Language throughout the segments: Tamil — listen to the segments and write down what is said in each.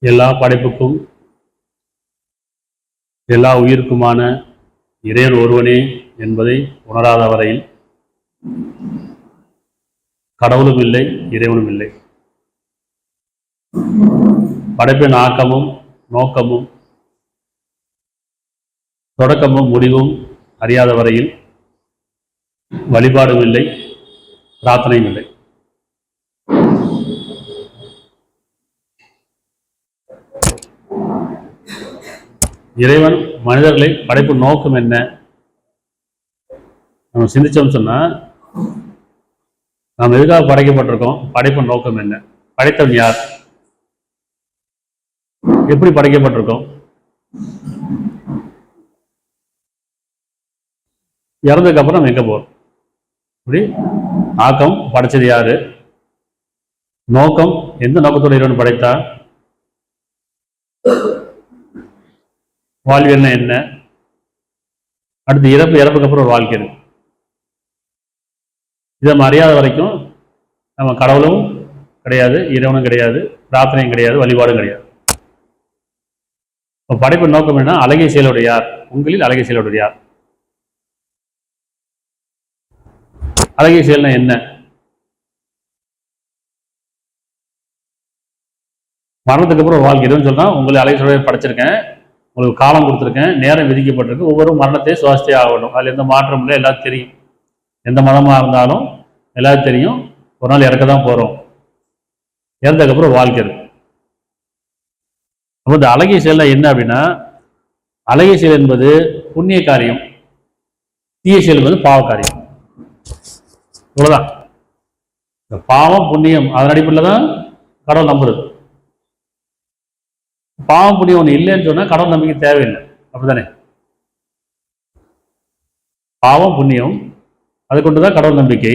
எல்லா படைப்புக்கும் எல்லா உயிருக்குமான இறைவன் ஒருவனே என்பதை உணராத வரையில் கடவுளும் இல்லை, இறைவனும் இல்லை. படைப்பின் ஆக்கமும் நோக்கமும் தொடக்கமும் முடிவும் அறியாத வரையில் வழிபாடும் இல்லை, பிரார்த்தனையும் இல்லை. இறைவன் மனிதர்களை படைப்பு நோக்கம் என்ன நம்ம சிந்திச்சோம் சொன்னா, நாம் எதுக்காக படைக்கப்பட்டிருக்கோம், படைப்பு நோக்கம் என்ன, படைத்தவன் யார், எப்படி படைக்கப்பட்டிருக்கோம், இறந்ததுக்கு அப்புறம் நம்ம எங்க போறோம், இப்படி ஆக்கம் படைச்சது யாரு, நோக்கம் எந்த நோக்கத்தோட இறைவன் படைத்தா, வாழ்வியல்னா என்ன, அடுத்து இறப்புக்கு அப்புறம் ஒரு வாழ்க்கை இருக்கு. இதை நம்ம அறியாத வரைக்கும் நம்ம கடவுளும் கிடையாது, இறைவனும் கிடையாது, பிரார்த்தனையும் கிடையாது, வழிபாடும் கிடையாது. இப்போ படைப்பு நோக்கம் என்ன, அழகிய செயலோடு யார், உங்களில் அழகிய செயலோடு யார், அழகிய செயல்னா என்ன, மரணத்துக்கு அப்புறம் ஒரு வாழ்க்கை. இறைவன் சொன்னா உங்களை அழகிய செயலோடு படைச்சிருக்கேன், உங்களுக்கு காலம் கொடுத்துருக்கேன், நேரம் விதிக்கப்பட்டிருக்கு, ஒவ்வொரு மரணத்தை சுவாசித்தே ஆகணும், அதில் எந்த மாற்றம் இல்லை, எல்லாரும் தெரியும். எந்த மதமாக இருந்தாலும் எல்லாரும் தெரியும், ஒரு நாள் இறக்க தான் போகிறோம், இறந்ததுக்கப்புறம் வாழ்க்கை இருக்கு. அப்போ இந்த அழகிய செயல் என்ன அப்படின்னா, அழகிய செயல் என்பது புண்ணிய காரியம், தீய செயல் என்பது பாவ காரியம். இவ்வளவுதான். இந்த பாவம் புண்ணியம் அதன் அடிப்படையில் தான் கடவுள் நம்புறது. பாவம் புண்ணியம் ஒன்று இல்லைன்னு சொன்னா கடவுள் நம்பிக்கை தேவையில்லை, அப்படித்தானே? பாவம் புண்ணியம் அதை கொண்டுதான் கடவுள் நம்பிக்கை.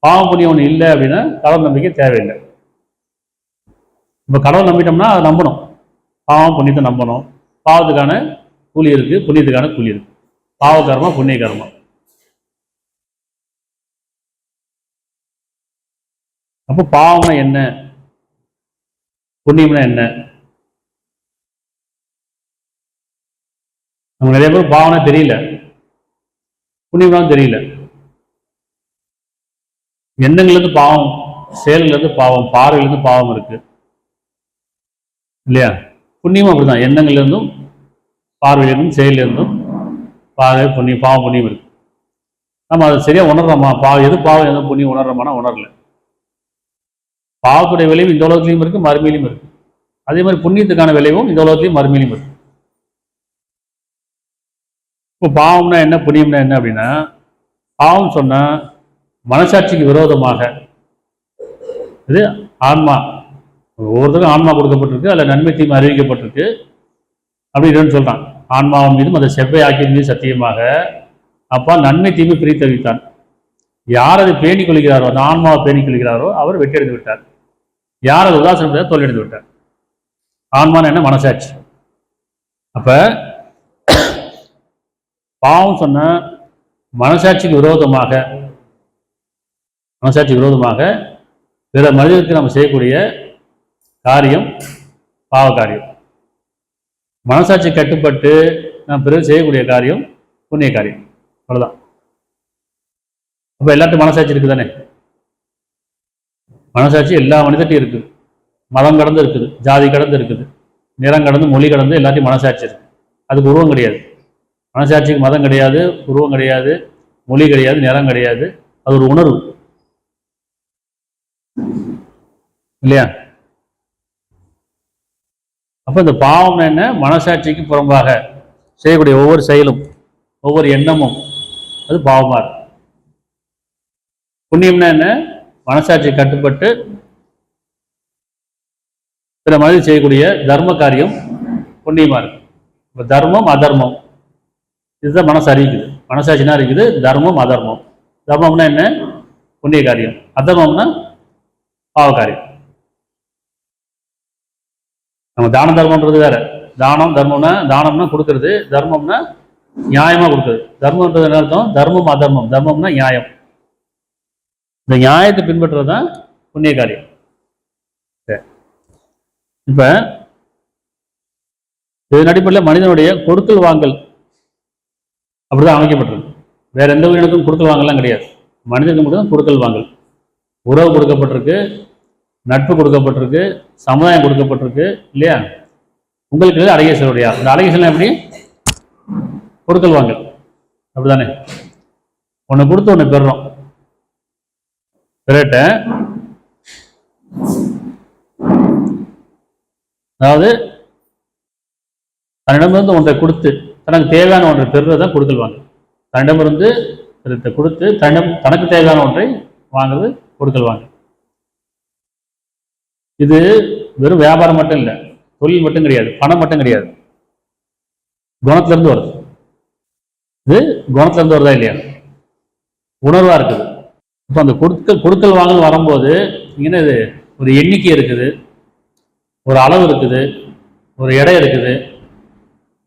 பாவம் புண்ணியம் ஒன்று இல்லை அப்படின்னா கடவுள் நம்பிக்கை தேவையில்லை. இப்போ கடவுள் நம்பிட்டோம்னா அதை நம்பணும், பாவம் புண்ணியத்தை நம்பணும். பாவத்துக்கான கூலி இருக்கு, புண்ணியத்துக்கான கூலி இருக்கு. பாவ கர்மா புண்ணிய கர்மா. அப்போ பாவம்னா என்ன, புண்ணியம்னா என்ன? நம்ம நிறைய பேர் பாவம்னா தெரியல, புண்ணியம்னா தெரியல. எண்ணங்கள்லேருந்து பாவம், செயல்லேருந்து பாவம், பார்வையிலேருந்து பாவம் இருக்கு இல்லையா? புண்ணியமும் அப்படிதான், எண்ணங்கள்லேருந்தும் பார்வையிலிருந்தும் செயலிருந்தும் பார்வை புண்ணியம், பாவம் புண்ணியம் இருக்கு. நம்ம அதை சரியா உணர்றோமா, எது பாவம் எது புண்ணியம் உணர்றோமானா உணரல. பாவத்துடைய விளைவு இந்த உலகத்திலையும் இருக்கு, மறுமையிலையும் இருக்கு. அதே மாதிரி புண்ணியத்துக்கான விளைவும் இந்த உலகத்திலையும் மறுமையிலையும் இருக்கு. இப்போ பாவம்னா என்ன, புண்ணியம்னா என்ன அப்படின்னா, பாவம் சொன்னா மனசாட்சிக்கு விரோதமாக, இது ஆன்மா, ஒவ்வொருத்தருக்கும் ஆன்மா கொடுக்கப்பட்டிருக்கு, அதில் நன்மை தீமை அறிவிக்கப்பட்டிருக்கு அப்படின்னு சொல்றான். ஆன்மாவின் மீதும் அதை செவ்வாய் ஆக்கிய மீது சத்தியமாக அப்பா நன்மை தீமை பிரித்து அறிவித்தான். யார் அதை பேணிக் கொள்கிறாரோ, அந்த ஆன்மாவை பேணிக் கொள்கிறாரோ அவர் வெற்றியடைந்து விட்டார். யார் அதை உதாசனம் தோல்வியடைந்து விட்டார். ஆன்மான என்ன, மனசாட்சி. அப்ப பாவம் சொன்ன மனசாட்சிக்கு விரோதமாக, பிற மனிதருக்கு நம்ம செய்யக்கூடிய காரியம் பாவ காரியம். மனசாட்சி கட்டுப்பட்டு நாம் பிறகு செய்யக்கூடிய காரியம் புண்ணிய காரியம். அவ்வளவுதான். அப்ப எல்லாத்தையும் மனசாட்சி இருக்கு தானே? மனசாட்சி எல்லா மனிதர்கிட்டையும் இருக்குது, மதம் கடந்து இருக்குது, ஜாதி கடந்து இருக்குது, நிறம் கடந்து, மொழி கடந்து எல்லாத்தையும் மனசாட்சி இருக்கு. அதுக்கு உருவம் கிடையாது. மனசாட்சிக்கு மதம் கிடையாது, உருவம் கிடையாது, மொழி கிடையாது, நிறம் கிடையாது. அது ஒரு உணர்வு இல்லையா? அப்ப இந்த பாவம் என்ன, மனசாட்சிக்கு புறம்பாக செய்யக்கூடிய ஒவ்வொரு செயலும், ஒவ்வொரு எண்ணமும் அது பாவமா இருக்கு. புண்ணியம்னா என்ன, மனசாட்சி கட்டுப்பட்டு பிற மனிதர் செய்யக்கூடிய தர்ம காரியம் புண்ணியமா இருக்கு. இப்போ தர்மம் அதர்மம் இதுதான் மனசு அறிவிக்குது. மனசாட்சினா இருக்குது தர்மம் அதர்மம். தர்மம்னா என்ன? புண்ணிய காரியம். அதர்மம்னா பாவ காரியம். நம்ம தான தர்மம்ன்றது வேற. தானம் தர்மம்னா தானம்னா கொடுக்கறது, தர்மம்னா நியாயமா கொடுக்குறது. தர்மம்ன்றது என்ன அர்த்தம்? தர்மம் அதர்மம். தர்மம்னா நியாயம். இந்த நியாயத்தை பின்பற்றுறது தான் புண்ணிய காரியம். இப்ப இதன் அடிப்படையில் மனிதனுடைய கொடுக்கல் வாங்கல் அப்படிதான் அமைக்கப்பட்டிருக்கு. வேற எந்த உயிரினத்துக்கும் கொடுக்கல் வாங்கலாம் கிடையாது. மனிதனுக்கு மட்டும் கொடுக்கல் வாங்கல். உறவு கொடுக்கப்பட்டிருக்கு, நட்பு கொடுக்கப்பட்டிருக்கு, சமுதாயம் கொடுக்கப்பட்டிருக்கு இல்லையா? உங்களுக்கு அழகிய செல்வடையா? இந்த அழகிய செல்வம் எப்படி? கொடுக்கல் வாங்கல் அப்படிதானே? ஒன்று கொடுத்து ஒன்று பெறுறோம். பிறட்ட அதாவது தன்னிடமிருந்து ஒன்றை கொடுத்து தனக்கு தேவையான ஒன்றை பெறுறதுதான் கொடுக்கல் வாங்கல். தன்னிடமிருந்து கொடுத்து தனக்கு தேவையான ஒன்றை வாங்குறது கொடுக்கல் வாங்கல். இது வெறும் வியாபாரம் மட்டும் இல்லை, தொழில் மட்டும் கிடையாது, பணம் மட்டும் கிடையாது, குணத்திலிருந்து வருது. இது குணத்திலிருந்து வருதா இல்லையா? உணர்வா இருக்குது. இப்போ அந்த கொடுக்கல் வாங்கல் வரும்போது என்ன, இது ஒரு எண்ணிக்கை இருக்குது, ஒரு அளவு இருக்குது, ஒரு எடை இருக்குது,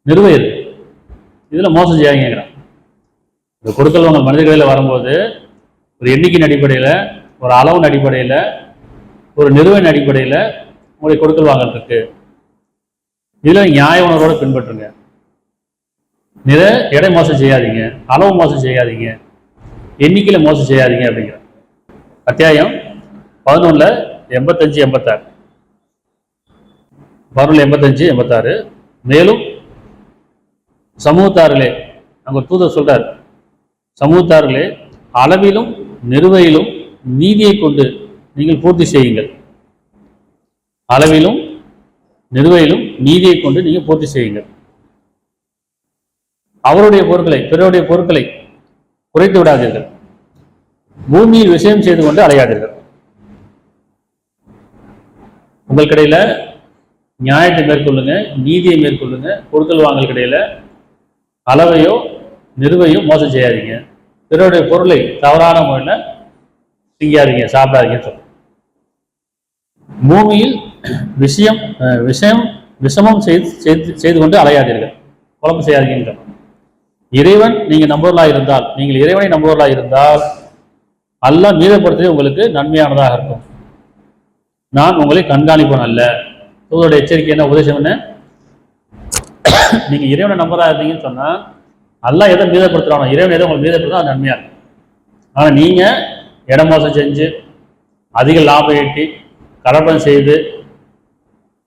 நிறுவனம் இருக்கு. இதுல மோசம் செய்யாங்கிறான். இந்த கொடுக்கல் வாங்கல் மனிதர்களில் வரும்போது ஒரு எண்ணிக்கையின் அடிப்படையில், ஒரு அளவின் அடிப்படையில், ஒரு நிறுவன அடிப்படையில் உங்களுடைய கொடுக்கல் வாங்கல் இருக்கு. இதுல நியாய உணர்வோட பின்பற்றுங்க. எடை மோசம் செய்யாதீங்க, அளவு மோசம் செய்யாதீங்க, எண்ணிக்கையில மோசம் செய்யாதீங்க அப்படிங்கிற அத்தியாயம் 11 85 86. 11 85 86. மேலும் சமூகத்தார்களே, அங்க தூதர் சொல்றார், சமூகத்தார்களே அளவிலும் நிறுவையிலும் நீதியை கொண்டு நீங்கள் பூர்த்தி செய்யுங்கள். அளவிலும் நிறுவையிலும் நீதியை கொண்டு நீங்கள் பூர்த்தி செய்யுங்கள். அவருடைய பொருட்களை, பிறருடைய பொருட்களை குறைத்து விடாதீர்கள். பூமியில் விஷயம் செய்து கொண்டு அலையாதீர்கள். உங்கள் கடையில நியாயத்தை மேற்கொள்ளுங்க, நீதியை மேற்கொள்ளுங்க. கொடுக்கல் வாங்கல் கடையில அளவையோ நிறுவையோ மோசம் செய்யாதீங்க. பிறருடைய பொருளை தவறான முறையில் திங்காதீங்க, சாப்பிடாதீங்கன்னு சொல்லுங்க. பூமியில் விஷமம் செய்து கொண்டு அலையாதீர்கள், குழப்பம் செய்யாதீங்க. இறைவன் நீங்க நம்புவர்களாக இருந்தால், நீங்கள் இறைவனை நம்புவர்களாக இருந்தால் அல்லாஹ் மீதப்படுத்துவது உங்களுக்கு நன்மையானதாக இருக்கும். நான் உங்களை கண்காணிப்பேன் அல்ல. தூதருடைய எச்சரிக்கை என்ன, உபதேசம் என்ன? நீங்க இறைவனை நம்புறா இருந்தீங்கன்னு சொன்னா அல்லாஹ் எதை மீதப்படுத்துறானோ, இறைவன் எதை உங்களுக்கு மீதப்படுத்தோ அது நன்மையா இருக்கும். ஆனா நீங்க இடமோசம் செஞ்சு அதிக லாபம் ஈட்டி கலப்படம் செய்து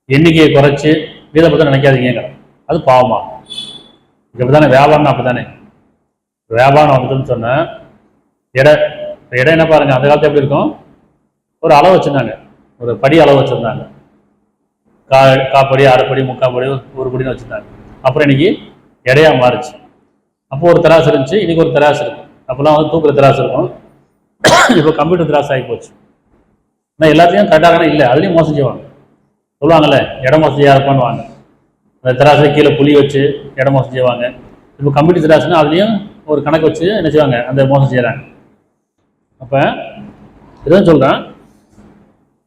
எண்ணிக்கையை குறைச்சு மீதப்படுத்த நினைக்காதீங்க. அது பாவமாகும். இப்படிதானே வியாபாரம், அப்படித்தானே வியாபாரம் வந்துன்னு சொன்ன இடம் என்ன பாருங்க, அந்த காலத்துல எப்படி இருக்கும்? ஒரு அளவு வச்சிருந்தாங்க, ஒரு படி அளவு வச்சிருந்தாங்க. காப்படி, அரைப்படி, முக்காப்படி, ஒரு படின்னு வச்சிருந்தாங்க. அப்புறம் இன்னைக்கு எடையா மாறுச்சு. அப்போ ஒரு தராசு இருந்துச்சு, இன்னைக்கு ஒரு தராசு இருக்கு. அப்பெல்லாம் வந்து தூக்குற தராசு இருக்கும், இப்போ கம்ப்யூட்டர் தராசு ஆகி போச்சு. ஆனால் எல்லாத்தையும் கரெக்டாக இல்லை, அதுலேயும் மோசம் செய்வாங்க. சொல்லுவாங்கல்ல, இடம் மோசம் செய்யா இருப்பான்னு வாங்க. அந்த தராசை கீழே புளி வச்சு இடம் மோசம் செய்வாங்க. இப்போ கம்ப்யூட்டர் தராசுன்னா அதுலேயும் ஒரு கணக்கு வச்சு என்ன செய்வாங்க, அந்த மோசம் செய்கிறாங்க. அப்போ இதான் சொல்கிறேன்,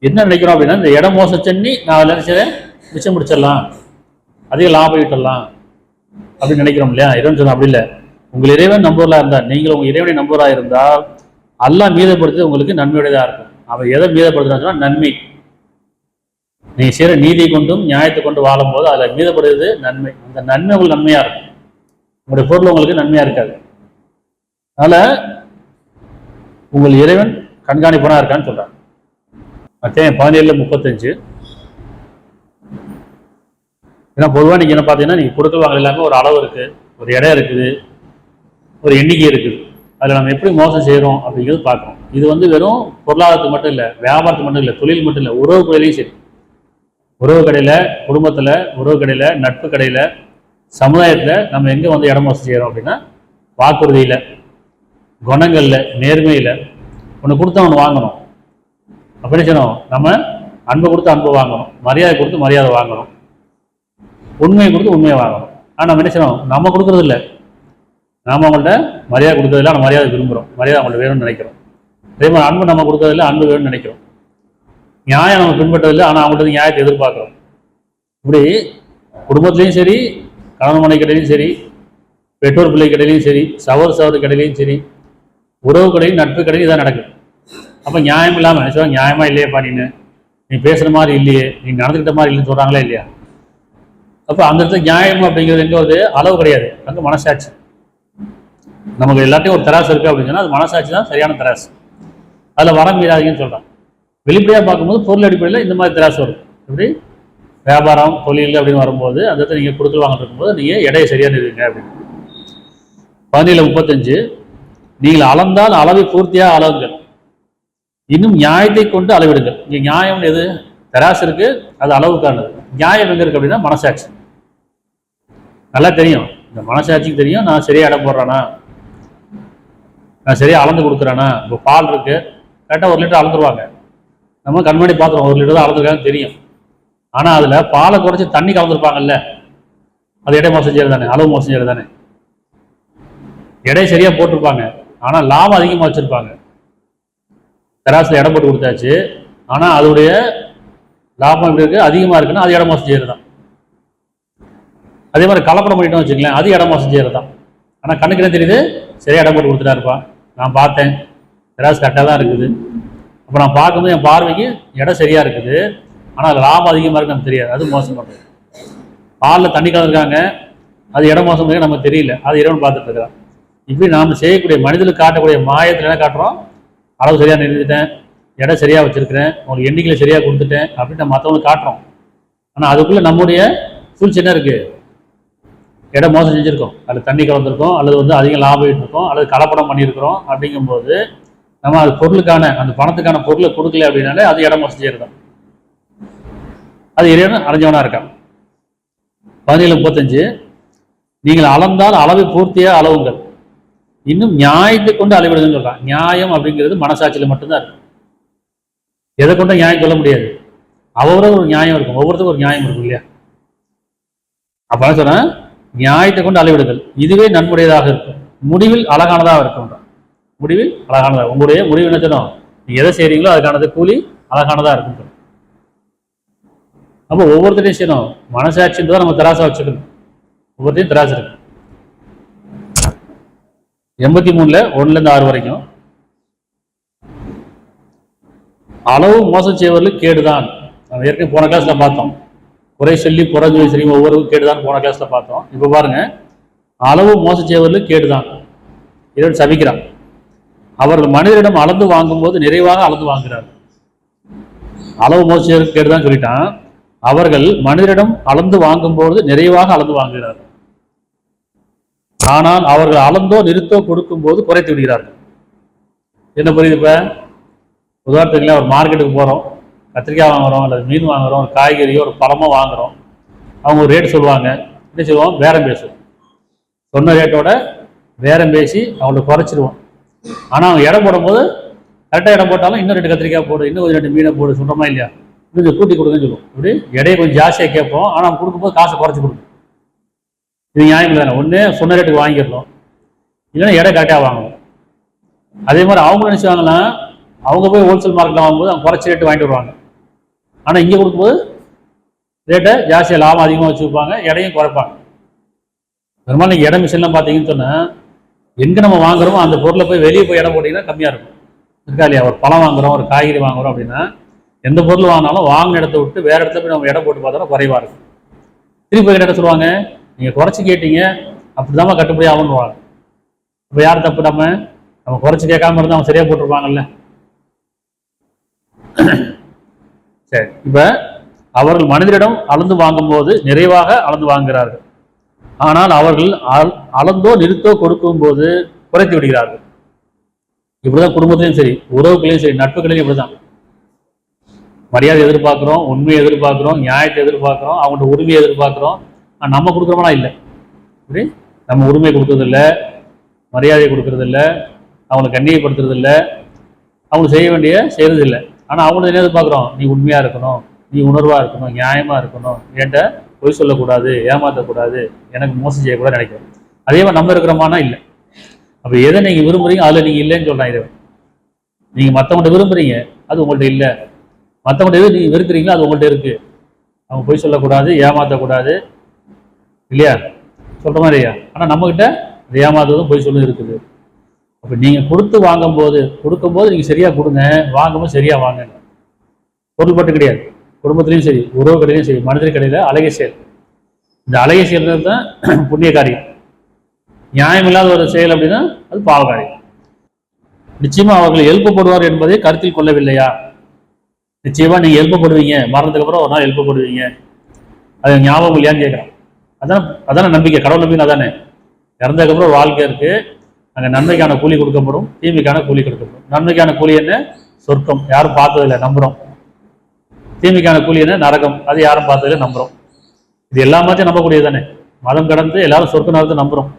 என்ன நினைக்கிறோம் அப்படின்னா, இந்த இடம் மோசம் செஞ்சு நான் நினைச்சதை மிச்சம் முடிச்சிடலாம், அதிக லாபம் ஈட்டலாம் அப்படின்னு நினைக்கிறோம் இல்லையா? இறைவன் சொன்ன அப்படி இல்லை. உங்கள் இறைவன் நம்புவர்களாக இருந்தால், நீங்கள் உங்கள் இறைவனை நம்புவராக இருந்தால் அல்லாஹ் மீதப்படுத்துறது உங்களுக்கு நன்மையுடையதாக இருக்கும். அவன் எதை மீதப்படுத்துறான்னு சொன்னால் நன்மை. நீங்கள் செய்கிற நீதியை கொண்டும் நியாயத்தை கொண்டு வாழும் போது அதில் மீதப்படுறது நன்மை. அந்த நன்மை உங்களுக்கு நன்மையாக இருக்கும், உங்களுடைய பொருள் உங்களுக்கு நன்மையாக இருக்காது. அதனால் உங்கள் இறைவன் கண்காணிப்பனா இருக்கான்னு சொல்கிறான். அத்தியாயம் 17:35. ஏன்னா பொதுவாக நீங்கள் என்ன பார்த்தீங்கன்னா, நீங்கள் கொடுக்கல் வாங்கல் எல்லாமே ஒரு அளவு இருக்குது, ஒரு இடம் இருக்குது, ஒரு எண்ணிக்கை இருக்குது. அதில் நம்ம எப்படி மோசம் செய்கிறோம் அப்படிங்கிறது பார்க்கணும். இது வந்து வெறும் பொருளாதாரத்துக்கு மட்டும் இல்லை, வியாபாரத்துக்கு மட்டும் இல்லை, தொழில் மட்டும் இல்லை, உறவு கடையிலையும் சரி. உறவு கடையில், குடும்பத்தில், உறவு கடையில், நட்பு கடையில், சமுதாயத்தில் நம்ம எங்கே வந்து இடம் மோசம் செய்கிறோம் அப்படின்னா, வாக்குறுதியில், குணங்களில், நேர்மையில். ஒன்று கொடுத்தா ஒன்று வாங்கணும் அப்படி செய்யணும். நம்ம அன்பை கொடுத்து அன்பை வாங்கணும், மரியாதை கொடுத்து மரியாதை வாங்கணும், உண்மையை கொடுத்து உண்மையை வாங்கணும். ஆனால் நம்ம என்ன செய்யணும், நம்ம கொடுக்குறது இல்லை, நாம் அவங்கள்ட்ட மரியாதை கொடுக்கறதில்ல, ஆனால் மரியாதை விரும்புகிறோம், மரியாதை அவங்கள்ட்ட வேணும்னு நினைக்கிறோம். அதே மாதிரி அன்பு நம்ம கொடுக்கறதில்ல, அன்பு வேணும்னு நினைக்கிறோம். நியாயம் நம்ம பின்பற்றதில்லை, ஆனால் அவங்கள்ட்ட நியாயத்தை எதிர்பார்க்குறோம். இப்படி குடும்பத்துலேயும் சரி, கணவன் மனைவி கடையிலையும் சரி, பெற்றோர் பிள்ளை கடையிலையும் சரி, சகோதர கடையிலையும் சரி, உறவு கடையும் நட்பு கடையும் இதான் நடக்குது. அப்போ நியாயம் இல்லாமல் நினைச்சுவாங்க, நியாயமாக இல்லையேப்பா, நீ பேசுகிற மாதிரி இல்லையே, நீ நடந்துக்கிட்ட மாதிரி இல்லைன்னு சொல்கிறாங்களா இல்லையா? அப்போ அந்த இடத்துல நியாயம் அப்படிங்கிறது எங்கே வருது? அளவு கிடையாது, அங்கே மனசாட்சி. நமக்கு எல்லாத்தையும் ஒரு தராசு இருக்குது அப்படின்னு சொன்னால் அது மனசாட்சி தான் சரியான தராசு. அதில் வர மீறாதீங்கன்னு சொல்கிறான். வெளிப்படையாக பார்க்கும்போது பொருள் அடிப்படையில் இந்த மாதிரி தராசு வரும். எப்படி வியாபாரம் தொழில் அப்படின்னு வரும்போது அந்த இடத்துல நீங்கள் கொடுக்கல் வாங்க இருக்கும்போது நீங்கள் எடையை சரியாக நிறுவீங்க அப்படின்னு. 17:35 நீங்கள் அளந்தால் அளவை பூர்த்தியாக அளவுங்கள், இன்னும் நியாயத்தை கொண்டு அளவிடுங்கள். இங்கே நியாயம் எது? தராசு இருக்கு, அது அளவுக்கானது. நியாயம் எங்க இருக்கு அப்படின்னா மனசாட்சி. நல்லா தெரியும், இந்த மனசாட்சிக்கு தெரியும் நான் சரியா இடம் போடுறானா, நான் சரியா அளந்து கொடுக்குறானா. இப்போ பால் இருக்கு, கரெக்டாக 1 லிட்டர் அளந்துருவாங்க, நம்ம கண்மணி பாத்திரம் 1 லிட்டர் தான் அளந்துருக்காங்கன்னு தெரியும். ஆனால் அதில் பாலை குறைச்சி தண்ணி கலந்துருப்பாங்கல்ல, அது எடை மோசம் செய்யறது தானே, அளவு மோசம் செய்யறது தானே. எடை சரியா போட்டிருப்பாங்க, ஆனால் லாபம் அதிகமாக வச்சிருப்பாங்க. தராசில் இடம் போட்டு கொடுத்தாச்சு, ஆனால் அதோடைய லாபம் எப்படி இருக்கு? அதிகமாக இருக்குன்னா அது இடம் மோசம் செய்யறது தான். அதே மாதிரி கலப்படம் பண்ணிட்டோம் வச்சுக்கலாம், அது இடம் மோசம் செய்யறது தான். ஆனால் கண்ணுக்கு என்ன தெரியுது? சரியா இடம் போட்டு கொடுத்துட்டா இருப்பா, நான் பார்த்தேன் தராசு கரெக்டாக தான் இருக்குது. அப்போ நான் பார்க்கும்போது என் பார்வைக்கு இடம் சரியா இருக்குது, ஆனால் லாபம் அதிகமாக இருக்கு நமக்கு தெரியாது, அது மோசம் பண்ணுறது. பாலில் தண்ணி கலந்துருக்காங்க, அது இடம் மோசம் பண்ணி நமக்கு தெரியல, அது இறைவன் பார்த்துட்டு இருக்கிறான். இப்படி நாம் செய்யக்கூடிய மனிதனுக்கு காட்டக்கூடிய மாயத்தில் என்ன காட்டுறோம்? அளவு சரியாக நிறுத்திட்டேன், இடம் சரியாக வச்சுருக்கிறேன், உங்களுக்கு எண்ணிக்கையில் சரியாக கொடுத்துட்டேன் அப்படின்னு நம்ம மற்றவங்களுக்கு காட்டுறோம். ஆனால் அதுக்குள்ளே நம்முடைய சூழ்ச்சி என்ன இருக்குது? இடம் மோசம் செஞ்சுருக்கோம், அதில் தண்ணி கலந்துருக்கோம், அல்லது அதிகம் லாபம் இருக்கோம், அல்லது கலப்படம் பண்ணியிருக்கிறோம். அப்படிங்கும்போது நம்ம அது பொருளுக்கான அந்த பணத்துக்கான பொருளை கொடுக்கல அப்படின்னாலே அது இடம் மோசம் செய்யறதான். அது இறைவன் அறிஞ்சவனா இருக்கான். 17:35 நீங்கள் அளந்தால் அளவை பூர்த்தியாக அளவுங்கள், இன்னும் நியாயத்தை கொண்டு அளவிடுதுன்னு சொல்றான். நியாயம் அப்படிங்கிறது மனசாட்சியில் மட்டும்தான் இருக்கு, எதை கொண்டு நியாயம் சொல்ல முடியாது. அவரும் ஒரு நியாயம் இருக்கும், ஒவ்வொருத்தருக்கும் ஒரு நியாயம் இருக்கும் இல்லையா? அப்ப சொன்னேன், நியாயத்தை கொண்டு அளவிடுங்கள், இதுவே நன்முடையதாக இருக்கும், முடிவில் அழகானதாக இருக்கும். முடிவில் அழகானதாக, உங்களுடைய முடிவு என்ன சொன்னோம்? நீங்க எதை செய்றீங்களோ அதுக்கானது கூலி அழகானதாக இருக்கும். அப்போ ஒவ்வொருத்தரையும் செய்யணும், மனசாட்சின்றதை நம்ம தராசா வச்சுக்கணும். ஒவ்வொருத்தையும் தராசு இருக்கு. 83 1 6 வரைக்கும் அளவு மோசம் செய்வர்களுக்கு கேடுதான். நம்ம ஏற்கனவே போன கிளாஸ்ல பார்த்தோம், குறை சொல்லி புறஞ்சொல்லி சரி ஒவ்வொருவரும் கேடுதான் போன கிளாஸ்ல பார்த்தோம். இப்ப பாருங்க, அளவு மோசம் செய்வர்களுக்கு கேடுதான், இவன் சபிக்கிறான். அவர்கள் மனிதரிடம் அளந்து வாங்கும் போது நிறைவாக அளந்து வாங்குகிறார்கள். அளவு மோசம் செய்வதற்கு கேடுதான் சொல்லிட்டான். அவர்கள் மனிதரிடம் அளந்து வாங்கும் போது நிறைவாக அளந்து வாங்குகிறார்கள், ஆனால் அவர்கள் அளந்தோ நிறுத்தோ கொடுக்கும் போது குறைத்து விடுகிறார்கள். என்ன புரியுது? இப்ப உதாரணத்துக்குல ஒரு மார்க்கெட்டுக்கு போறோம், கத்திரிக்காய் வாங்குறோம், அல்லது மீன் வாங்குறோம், ஒரு காய்கறியோ ஒரு பழமோ வாங்குறோம். அவங்க ஒரு ரேட் சொல்லுவாங்க, என்ன சொல்லுவோம்? பேரம் பேசுவோம். சொன்ன ரேட்டோட பேரம் பேசி அவங்களை குறைச்சிடுவோம். ஆனால் அவங்க இடம் போடும்போது கரெக்டாக இடம் போட்டாலும் இன்னும் 2 கத்திரிக்காய் போடு, இன்னும் 2 மீனை போடு சொல்கிறோமா இல்லையா? இன்னும் கூட்டி கொடுங்கன்னு சொல்லுவோம். இப்படி எடையை கொஞ்சம் ஜாஸ்தியாக கேட்போம், ஆனால் அவங்க கொடுக்கும்போது காசை குறைச்சி கொடுக்கும். இது நியாயம் தானே? ஒன்று சொன்ன ரேட்டுக்கு வாங்கிடணும், இல்லைன்னா எடை கரெக்டாக வாங்கணும். அதே மாதிரி அவங்க நினச்சிவாங்கன்னா அவங்க போய் ஹோல்சேல் மார்க்கெட்டில் வாங்கும்போது அவங்க குறைச்சி ரேட்டு வாங்கிட்டு வருவாங்க. ஆனால் இங்கே கொடுக்கும்போது ரேட்டை ஜாஸ்தியாக லாபம் அதிகமாக வச்சு வைப்பாங்க, எடையும் குறைப்பாங்க. பெரும்பாலும் நீங்கள் இடம் மிஷின்லாம் பார்த்தீங்கன்னு சொன்னால் எங்கே நம்ம வாங்குறோமோ அந்த பொருளை போய் வெளியே போய் இடம் போட்டிங்கன்னா கம்மியாக இருக்கும். இருக்கா இல்லையா? ஒரு பழம் வாங்குறோம், ஒரு காய்கறி வாங்குறோம் அப்படின்னா எந்த பொருள் வாங்கினாலும் வாங்கின இடத்த விட்டு வேற இடத்துல போய் நம்ம இடம் போட்டு பார்த்தோம்னா குறைவாக இருக்கும். திருப்பி போய் இடம் சொல்லுவாங்க, நீங்கள் குறைச்சி கேட்டீங்க அப்படிதான் கட்டுப்படி ஆகணும்னுவாங்க. இப்போ யார் தப்பு? நம்ம குறைச்சி கேட்காம இருந்தால் அவங்க சரியாக போட்டிருப்பாங்கல்ல. சரி, இப்போ அவர்கள் மனிதரிடம் அளந்து வாங்கும் போது நிறைவாக அளந்து வாங்குகிறார்கள், ஆனால் அவர்கள் அளந்தோ நிறுத்தோ கொடுக்கும் போது குறைத்து விடுகிறார்கள். இப்படிதான் குடும்பத்திலையும் சரி, உறவுகளையும் சரி, நட்புகளையும் இப்படிதான். மரியாதை எதிர்பார்க்கிறோம், உண்மையை எதிர்பார்க்கிறோம், நியாயத்தை எதிர்பார்க்கிறோம், அவங்கள்ட்ட உரிமையை எதிர்பார்க்கிறோம். நம்ம கொடுக்குறோம்னா இல்லை. இப்படி நம்ம உரிமை கொடுக்கறதில்ல, மரியாதை கொடுக்கறதில்ல, அவங்களை கண்ணியப்படுத்துறதில்ல, அவங்களுக்கு செய்ய வேண்டிய செய்யறது இல்லை. ஆனால் அவங்களுக்கு என்ன எதிர்பார்க்குறோம்? நீ உண்மையாக இருக்கணும், நீ உணர்வாக இருக்கணும், நியாயமாக இருக்கணும், என்கிட்ட பொய் சொல்லக்கூடாது, ஏமாற்றக்கூடாது, எனக்கு மோசம் செய்யக்கூடாது நினைக்கிறேன். அதே மாதிரி நம்ம இருக்கிறோமானா இல்லை. அப்போ எதை நீங்கள் விரும்புறீங்க அதில் நீங்கள் இல்லைன்னு சொல்கிறான் இறைவன். நீங்கள் மற்றவங்கள்ட்ட விரும்புறீங்க, அது உங்கள்கிட்ட இல்லை. மற்றவங்கள்ட்ட எது நீங்கள் வெறுக்கிறீங்களோ அது உங்கள்கிட்ட இருக்குது. அவங்க பொய் சொல்லக்கூடாது, ஏமாற்றக்கூடாது, இல்லையா? சொல்கிற மாதிரி இல்லையா? ஆனால் நம்மக்கிட்ட அது ஏமாத்துவதும் பொய் சொல்லும் இருக்குது. அப்போ நீங்கள் கொடுக்கும்போது நீங்கள் சரியாக கொடுங்க, வாங்கும்போது சரியாக வாங்குங்க. பொருள் பட்டு கிடையாது, குடும்பத்திலையும் சரி, உறவு கடையிலையும் சரி, மனிதர் கடையில் அழகிய செயல். இந்த அழகிய செயல் தான் புண்ணிய காரியம். நியாயமில்லாத ஒரு செயல் அப்படின்னா அது பாவ காரியம். நிச்சயமா அவர்கள் எழுப்பப்படுவார் என்பதை கருத்தில் கொள்ளவில்லையா? நிச்சயமா நீங்க எழுப்பப்படுவீங்க, மரணத்துக்கு அப்புறம் ஒரு நாள் எழுப்பப்படுவீங்க, அது ஞாபகம் இல்லையான்னு கேட்குறான். அதான நம்பிக்கை, கடவுள் நம்பிக்கை அதானே. இறந்ததுக்கப்புறம் ஒரு வாழ்க்கை இருக்கு, அங்கே நன்மைக்கான கூலி கொடுக்கப்படும், தீமைக்கான கூலி கொடுக்கப்படும். நன்மைக்கான கூலி என்ன? சொர்க்கம், யாரும் பார்த்ததில்லை, நம்புறோம். தீமைக்கான கூலி என்ன? நரகம், அது யாரும் பார்த்ததில்லை, நம்புறோம். இது எல்லா மதத்தையும் நம்பக்கூடியது தானே. மதம் கடந்து எல்லாரும் சொர்க்க நரகத்தை நம்புறோம்.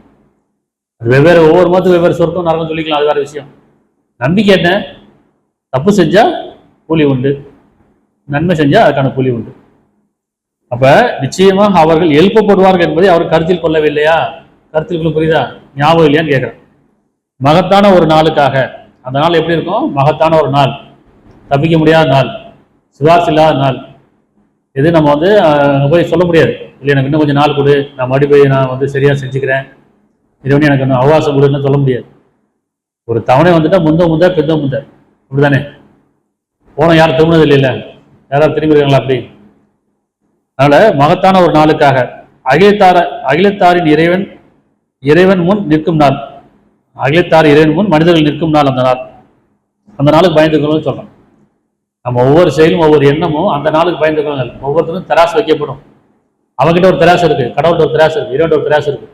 அது வெவ்வேறு, ஒவ்வொரு மதத்துக்கும் வெவ்வேறு சொர்க்கம் நரகம் சொல்லிக்கலாம், அது வேற விஷயம். நம்பிக்கை என்ன? தப்பு செஞ்சா கூலி உண்டு, நன்மை செஞ்சா அதுக்கான கூலி உண்டு. அப்ப நிச்சயமாக அவர்கள் எழுப்பப்படுவார்கள் என்பதை அவர் கருத்தில் கொள்ளவில்லையா? கருத்தில் கொள்ள புரியுதா? ஞாபகம் இல்லையான்னு கேட்கிறேன். மகத்தான ஒரு நாளுக்காக, அந்த நாள் எப்படி இருக்கும்? மகத்தான ஒரு நாள், தப்பிக்க முடியாத நாள், சிபாரிசு இல்லாத நாள். எது நம்ம போய் சொல்ல முடியாது, இல்லை எனக்கு இன்னும் கொஞ்சம் நாள் கொடு, நான் மறுபடி போய் நான் சரியா செஞ்சுக்கிறேன், இது எனக்கு இன்னும் அவகாசம் கொடுன்னு சொல்ல முடியாது. ஒரு தவணை வந்துட்டா முந்த பிந்த முந்த, அப்படிதானே? போன யாரும் திரும்பினது இல்லை, யாராவது திரும்பி இருக்காங்களா? அப்படி. அதனால மகத்தான ஒரு நாளுக்காக அகிலத்தாரின் இறைவன் முன் நிற்கும் நாள், அகிலத்தார் இறைவன் முன் மனிதர்கள் நிற்கும் நாள், அந்த நாளுக்கு பயந்துக்கணும்னு சொல்றோம். நம்ம ஒவ்வொரு செயலும் ஒவ்வொரு எண்ணமும் அந்த நாளுக்கு பயந்துக்கணும். ஒவ்வொருத்தரும் தராசு வைக்கப்படும். அவங்ககிட்ட ஒரு தராசு இருக்கு, கடவுள்கிட்ட ஒரு தராசு இருக்கு, இறைவன் ஒரு தராசு இருக்கு,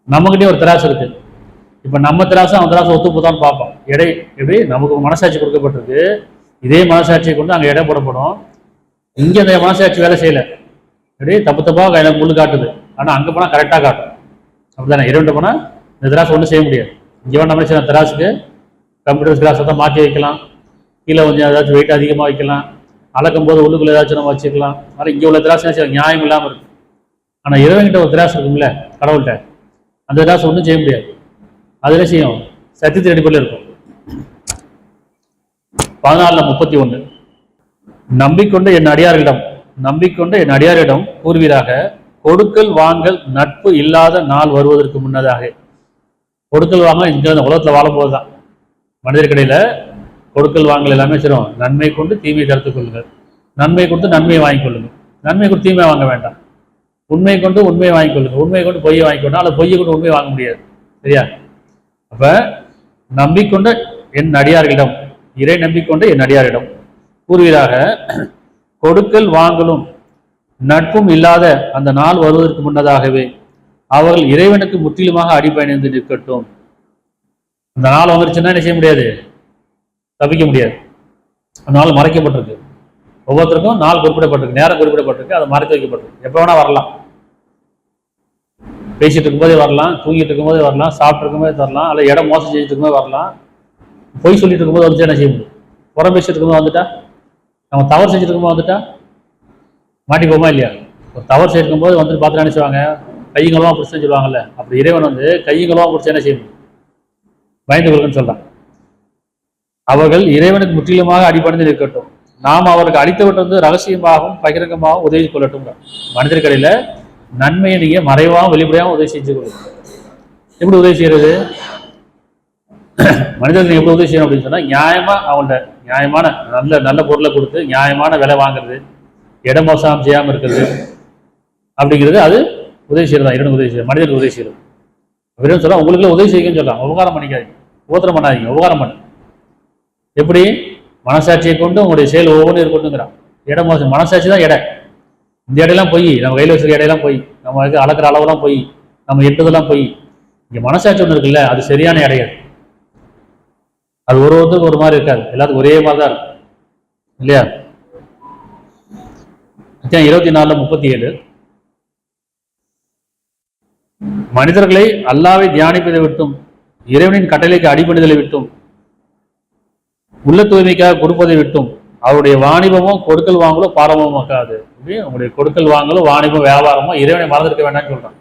நம்மகிட்டே ஒரு தராசு இருக்கு. இப்ப நம்ம தராசு அவன் தராசு ஒத்து போதான்னு பார்ப்போம். எடை எப்படி நமக்கு மனசாட்சி கொடுக்கப்பட்டிருக்கு, இதே மனசாட்சியை கொண்டு அங்கே எடை போடப்படும். இங்கே அந்த மனசாட்சி வேலை செய்யல, எப்படி தப்பாக கையில முள்ளு காட்டுது, ஆனால் அங்கே போனால் கரெக்டாக காட்டும். அப்படித்தானே? இரண்டு போனால் இந்த தராசு ஒன்றும் செய்ய முடியாது. இங்கே வேணா நம்ம செய்யலாம், தராசுக்கு கம்ப்யூட்டர் கிளாஸை தான் மாற்றி வைக்கலாம், கீழே கொஞ்சம் ஏதாச்சும் வெயிட் அதிகமாக வைக்கலாம், அளக்கும் போது உள்ளுக்குள்ள ஏதாச்சும் நம்ம வச்சுக்கலாம். ஆனால் இங்கே உள்ள தராசு நியாயம் இல்லாமல் இருக்கு. ஆனால் இறைவன்கிட்ட ஒரு தராசு இருக்கும்ல, கடவுள்கிட்ட, அந்த தராசு ஒன்றும் செய்ய முடியாது. அதில் செய்யும், சத்தியத்தின் அடிப்படையில் இருக்கும். 14:31 நம்பிக்கொண்ட என் அடியாரிடம் கூறுவீராக, கொடுக்கல் வாங்கல் நட்பு இல்லாத நாள் வருவதற்கு முன்னதாக. கொடுக்கல் வாங்கல் இந்த உலகத்தில் வாழும் போதுதான். மனிதர் கடையில் கொடுக்கல் வாங்கல் எல்லாமே செய்யும். நன்மை கொண்டு தீமையை கருத்துக் கொள்ளுங்கள், நன்மை கொடுத்து நன்மையை வாங்கிக் கொள்ளுங்கள், நன்மை கொண்டு தீமையை வாங்க வேண்டாம், உண்மை கொண்டு உண்மையை வாங்கிக் கொள்ளுங்கள், உண்மை கொண்டு பொய்யை வாங்கிக்கொண்டா அல்லது பொய்யை கொண்டு உண்மையை வாங்க முடியாது. சரியா? அப்ப நம்பிக்கொண்ட என் அடியார்களிடம், இறை நம்பிக்கொண்ட என் அடியாரிடம் கூறுவீராக, கொடுக்கல் வாங்கலும் நட்பும் இல்லாத அந்த நாள் வருவதற்கு முன்னதாகவே அவர்கள் இறைவனுக்கு முற்றிலுமாக அடிபணிந்து நிற்கட்டும். அந்த நாள் வந்துருச்சுன்னா என்ன செய்ய முடியாது, தப்பிக்க முடியாது. அந்த நாள் மறைக்கப்பட்டிருக்கு. ஒவ்வொருத்தருக்கும் நாள் குறிப்பிடப்பட்டிருக்கு, நேரம் குறிப்பிடப்பட்டிருக்கு, அதை மறைத்து வைக்கப்பட்டிருக்கு. எப்போ வேணா வரலாம், பேசிட்டு இருக்கும்போதே வரலாம், தூங்கிட்டு இருக்கும்போதே வரலாம், சாப்பிட்டு இருக்கும்போது வரலாம், அல்ல இடம் மோசம் செஞ்சுட்டு இருக்கும்போது வரலாம், பொய் சொல்லிட்டு இருக்கும்போது வந்துட்டு என்ன செய்ய முடியும், புறம் பேசிட்டு இருக்கும்போது வந்துட்டா, நம்ம தவறு செஞ்சுட்டு இருக்கும்போது வந்துட்டா மாட்டிப்போமா இல்லையா? ஒரு தவறு செய்யும் போது வந்துட்டு பார்த்து என்ன செய்வாங்க, கையங்களமா பிடிச்சு சொல்லுவாங்கல்ல, அப்படி இறைவன் கையங்களமா பிடிச்சா என்ன செய்ய முடியும், பயந்து கொள்ளுன்னு சொல்றான். அவர்கள் இறைவனுக்கு முற்றிலுமாக அடிபணிந்து நிற்கட்டும், நாம் அவருக்கு அடித்தவற்று ரகசியமாகவும் பகிரங்கமாகவும் உதவி கொள்ளட்டும். மனிதர் கடையில் நன்மையை நீங்க மறைவாகவும் வெளிப்படையாகவும் உதவி செஞ்சு கொள்ளுங்க. எப்படி உதவி செய்யறது? மனிதர்கள் எப்படி உதவி செய்யணும் அப்படின்னு சொன்னா, நியாயமா அவங்கள்ட்ட நியாயமான நல்ல பொருளை கொடுத்து நியாயமான விலை வாங்குறது, இடம் மோசம் செய்யாமல் இருக்கிறது, அப்படிங்கிறது அது உதவி செய்யறதா. இறைவனுக்கு உதவி செய்யறது, மனிதனுக்கு உதவி செய்யறது. இறைவன் சொல்ல உங்களுக்குள்ள உதவி செய்யுங்கன்னு சொல்லலாம். உபகாரம் பண்ணிக்காதீங்க, உபத்திரம் பண்ணாதீங்க, உபகாரம் பண்ணு. எப்படி? மனசாட்சியை கொண்டு உங்களுடைய செயல் ஒவ்வொன்றும் இருக்கட்டுங்கிறான். இடம் மோசம், மனசாட்சி தான் எடை. இந்த இடையெல்லாம் போய், நம்ம கையில் வச்சிருக்க இடையெல்லாம் போய், நம்ம அளக்கிற அளவெல்லாம் போய், நம்ம எட்டுதெல்லாம் போய், இங்க மனசாட்சி ஒன்று இருக்குல்ல, அது சரியான இடையாது. அது ஒருத்தருக்கு ஒரு மாதிரி இருக்காது, எல்லாத்துக்கும் ஒரே மாதிரி தான் இருக்கும், இல்லையா? 24:37 மனிதர்களை அல்லாவை தியானிப்பதை விட்டும் இறைவனின் கட்டளைக்கு அடிபணிதலை விட்டும் உள்ள தூய்மைக்காக கொடுப்பதை விட்டும் அவருடைய வாணிபமோ கொடுக்கல் வாங்கலோ பாரமாக்காது. இப்படி உங்களுடைய கொடுக்கல் வாங்கலும் வாணிபம் வியாபாரமும் இறைவனை மறந்துருக்க வேண்டாம்னு சொல்றான்.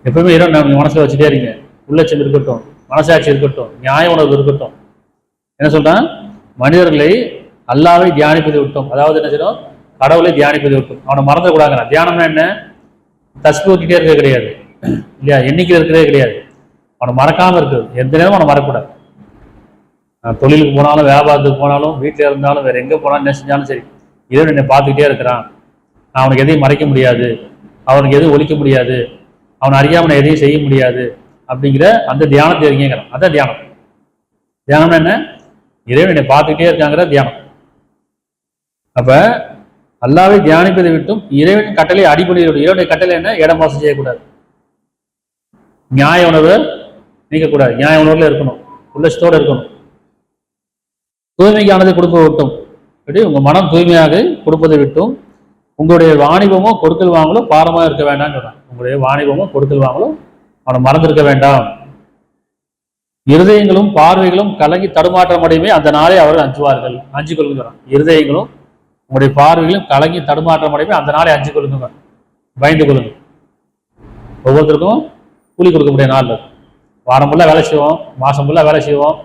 எப்பவுமே இறைவன் நம்ம மனசுல வச்சுட்டே இருங்க. உள்ளட்சம் இருக்கட்டும், மனசாட்சி இருக்கட்டும், நியாய உணர்வு இருக்கட்டும். என்ன சொல்றான்? மனிதர்களை அல்லாவை தியானிப்பதை விட்டோம், அதாவது என்ன செய்யணும், கடவுளை தியானிப்பதை விட்டோம். அவனை மறந்துடக்கூடாதுங்கிறான். தியானம்னா என்ன? தஸ்பீஹ் ஓட்டிகிட்டே இருக்க கிடையாது இல்லையா, எண்ணிக்கை இருக்கிறதே கிடையாது. அவனை மறக்காம இருக்குது. எந்த நேரமும் அவனை மறக்கக்கூடாது. தொழிலுக்கு போனாலும், வியாபாரத்துக்கு போனாலும், வீட்டில் இருந்தாலும், வேற எங்கே போனாலும், என்ன செஞ்சாலும் சரி, இறைவன் என்னை பார்த்துக்கிட்டே இருக்கிறான். நான் அவனுக்கு எதையும் மறைக்க முடியாது, அவனுக்கு எதுவும் ஒழிக்க முடியாது, அவனை அறியாமல் நான் எதையும் செய்ய முடியாது அப்படிங்கிற அந்த தியானத்தை இருக்கீங்கிறான். அதான் தியானம். தியானம்னா என்ன? இறைவன் என்னை பார்த்துக்கிட்டே இருக்காங்கிற தியானம். அப்ப அல்லாவை தியானிப்பதை விட்டும் இறைவனின் கட்டளை அடிப்படையோடு. இறைவனுடைய கட்டளை என்ன? இடம் மோசம் செய்யக்கூடாது, நியாய உணர்வு நீக்கக்கூடாது, நியாய உணர்வுல இருக்கணும், உள்ளத்தோடு இருக்கணும். தூய்மைக்கானதை கொடுக்க விட்டும், அப்படி உங்க மனம் தூய்மையாக கொடுப்பதை விட்டும் உங்களுடைய வாணிபமோ கொடுக்கல் வாங்கலோ பாரமாக இருக்க வேண்டாம்னு சொல்றான். உங்களுடைய வாணிபமோ கொடுக்கல் வாங்கலோ அவனை மறந்திருக்க வேண்டாம். இருதயங்களும் பார்வைகளும் கலங்கி தடுமாற்றம் அடையுமே அந்த நாளை அவர்கள் அஞ்சுவார்கள். அஞ்சு கொள்ளுங்கிறான். இருதயங்களும் உங்களுடைய பார்வைகளும் கலங்கி தடுமாற்றம் அடையுமே அந்த நாளை அஞ்சு கொள்ளுங்க, பயந்து கொள்ளுங்க. ஒவ்வொருத்தருக்கும் கூலி கொடுக்க முடிய நாள். வாரம் ஃபுல்லாக வேலை செய்வோம், மாதம் ஃபுல்லாக வேலை செய்வோம்.